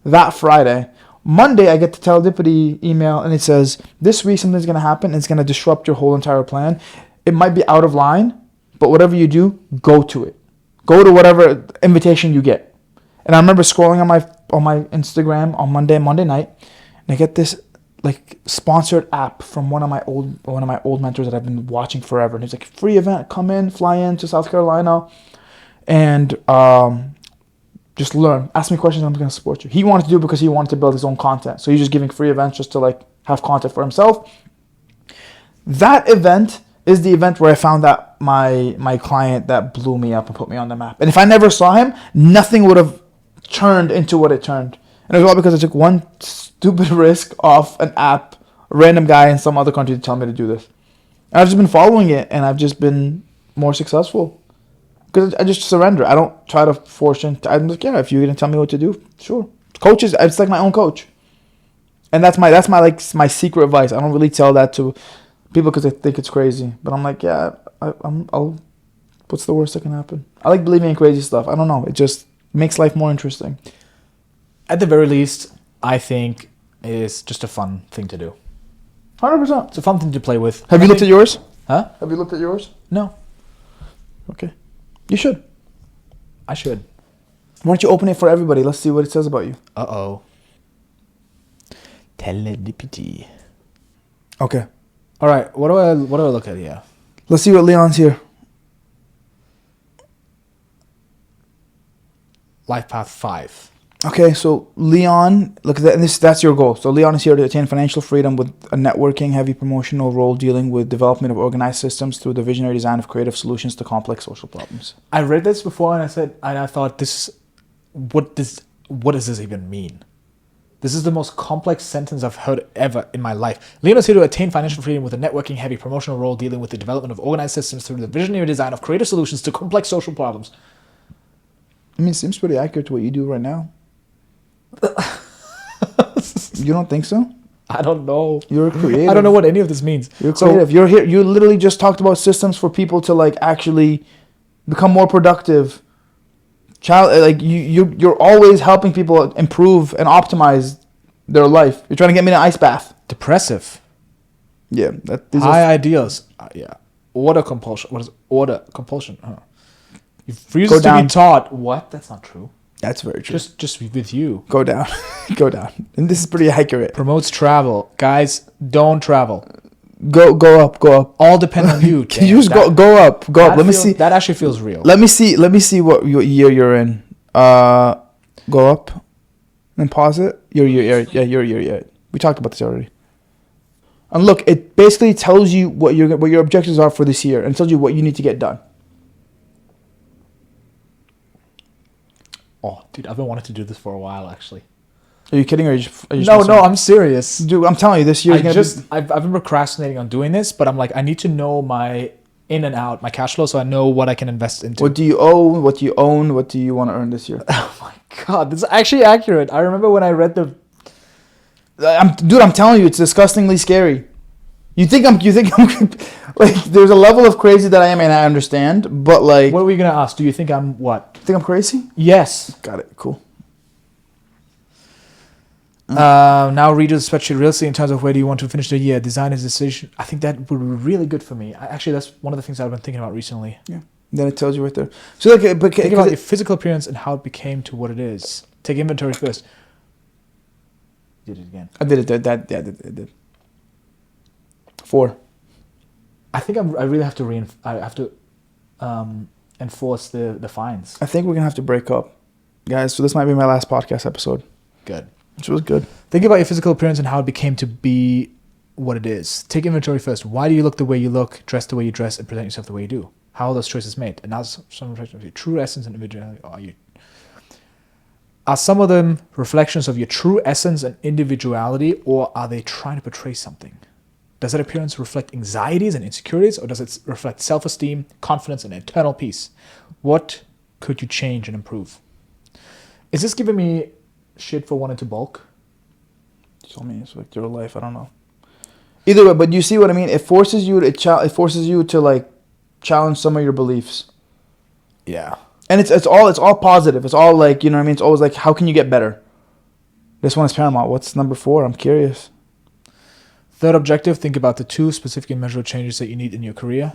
that Friday. Monday, I get the Teledipity email and it says, this week something's going to happen and it's going to disrupt your whole entire plan. It might be out of line, but whatever you do, go to it. Go to whatever invitation you get. And I remember scrolling on my Instagram on Monday night, and I get this like sponsored app from one of my old mentors that I've been watching forever. And he's like, free event, come in, fly in to South Carolina, and just learn. Ask me questions, I'm going to support you. He wanted to do it because he wanted to build his own content. So he's just giving free events just to like have content for himself. That event is the event where I found that my client that blew me up and put me on the map. And if I never saw him, nothing would have turned into what it turned. And it was all because I took one stupid risk off an app, a random guy in some other country to tell me to do this. And I've just been following it and I've just been more successful. Because I just surrender. I don't try to force it. I'm like, yeah, if you're gonna tell me what to do, sure. Coaches, it's like my own coach, and that's my secret advice. I don't really tell that to people because they think it's crazy. But I'm like, yeah, I'll. What's the worst that can happen? I like believing in crazy stuff. I don't know. It just makes life more interesting. At the very least, I think it's just a fun thing to do. 100%. It's a fun thing to play with. Have you looked at yours? Huh? Have you looked at yours? No. Okay. You should. I should. Why don't you open it for everybody? Let's see what it says about you. Uh-oh. Teledipity. Okay. All right. What do I look at here? Let's see what Leon's here. Life path 5. Okay, so Leon, look at that, and that's your goal. So Leon is here to attain financial freedom with a networking heavy promotional role dealing with development of organized systems through the visionary design of creative solutions to complex social problems. I read this before and I thought what does this even mean? This is the most complex sentence I've heard ever in my life. Leon is here to attain financial freedom with a networking heavy promotional role dealing with the development of organized systems through the visionary design of creative solutions to complex social problems. I mean, it seems pretty accurate to what you do right now. You don't think so? I don't know. You're creative. I don't know what any of this means. You're creative. You're here. You literally just talked about systems for people to like actually become more productive. You're always helping people improve and optimize their life. You're trying to get me in an ice bath. Depressive. Yeah. High ideals. Yeah. Order compulsion. What is order compulsion? You refuses to be taught. What? That's not true. That's very true. Just with you. Go down. Go down. And this is pretty accurate. Promotes travel. Guys, don't travel. Go up. Go up. All depend on you. Can you just go up? Go up. Let me see. That actually feels real. Let me see what year you're in. Go up and pause it. Your year. Yeah, your year. Yeah. We talked about this already. And look, it basically tells you what your objectives are for this year, and tells you what you need to get done. Oh, dude, I've been wanting to do this for a while, actually. Are you kidding, or are you No, I'm serious. Dude, I'm telling you, this year I've been procrastinating on doing this, but I'm like, I need to know my in and out, my cash flow, so I know what I can invest into. What do you owe? What do you own? What do you want to earn this year? Oh my god, this is actually accurate. I remember when I read the. I'm telling you, it's disgustingly scary. You think I'm like, there's a level of crazy that I am, and I understand, but like. What are we gonna ask? Do you think I'm what? Think I'm crazy? Yes. Got it. Cool. Now read the spreadsheet real estate in terms of where do you want to finish the year. Design is decision. I think that would be really good for me. Actually, that's one of the things I've been thinking about recently. Yeah. Then it tells you right there. So like, but think about your physical appearance and how it became to what it is. Take inventory first. Did it again. I did it. I did. 4. I think I really have to enforce the fines. I think we're gonna have to break up, guys. So this might be my last podcast episode. Good. Which was good. Think about your physical appearance and how it became to be what it is. Take inventory first. Why do you look the way you look, dress the way you dress, and present yourself the way you do? How are those choices made? And now some reflections of your true essence and individuality. Are some of them reflections of your true essence and individuality, or are they trying to portray something? Does that appearance reflect anxieties and insecurities, or does it reflect self-esteem, confidence, and internal peace? What could you change and improve? Is this giving me shit for wanting to bulk? So I mean, it's like your life. I don't know. Either way, but you see what I mean. It forces you to like challenge some of your beliefs. Yeah. And it's all positive. It's all like, you know what I mean. It's always like, how can you get better? This one is paramount. What's number 4? I'm curious. Third objective, think about the 2 specific and measurable changes that you need in your career.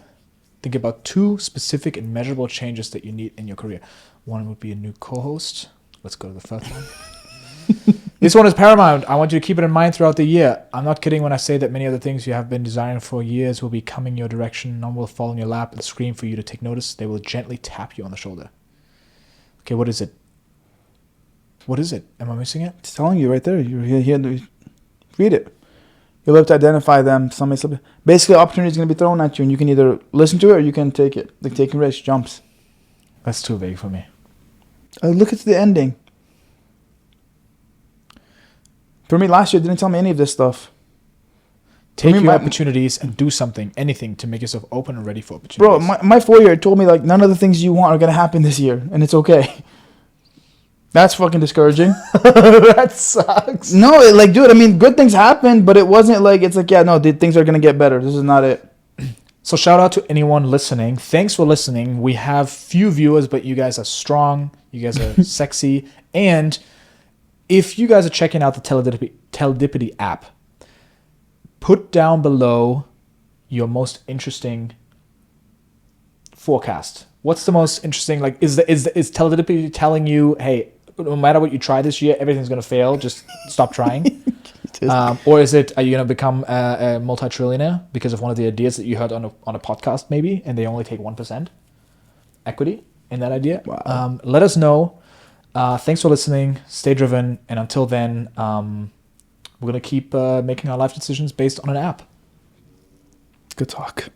Think about 2 specific and measurable changes that you need in your career. One would be a new co-host. Let's go to the first one. This one is paramount. I want you to keep it in mind throughout the year. I'm not kidding when I say that many of the things you have been desiring for years will be coming your direction. None will fall in your lap and scream for you to take notice. They will gently tap you on the shoulder. Okay, what is it? What is it? Am I missing it? It's telling you right there. You're here. Read it. You'll have to identify them. Basically, opportunity is going to be thrown at you, and you can either listen to it or you can take it. Like taking risks, jumps. That's too vague for me. Look at the ending. For me, last year, it didn't tell me any of this stuff. Take your opportunities and do something, anything, to make yourself open and ready for opportunities. Bro, my 4-year told me like none of the things you want are going to happen this year, and it's okay. That's fucking discouraging. That sucks. No, dude, I mean, good things happen, but it wasn't like, it's like, yeah, no, things are going to get better. This is not it. So shout out to anyone listening. Thanks for listening. We have few viewers, but you guys are strong. You guys are sexy. And if you guys are checking out the Teledipity app, put down below your most interesting forecast. What's the most interesting? Like, is Teledipity telling you, hey, no matter what you try this year, everything's gonna fail. Just stop trying. Or is it, are you gonna become a multi-trillionaire because of one of the ideas that you heard on a podcast, maybe, and they only take 1% equity in that idea? Wow. Let us know. Thanks for listening. Stay driven, and until then, we're gonna keep making our life decisions based on an app. Good talk.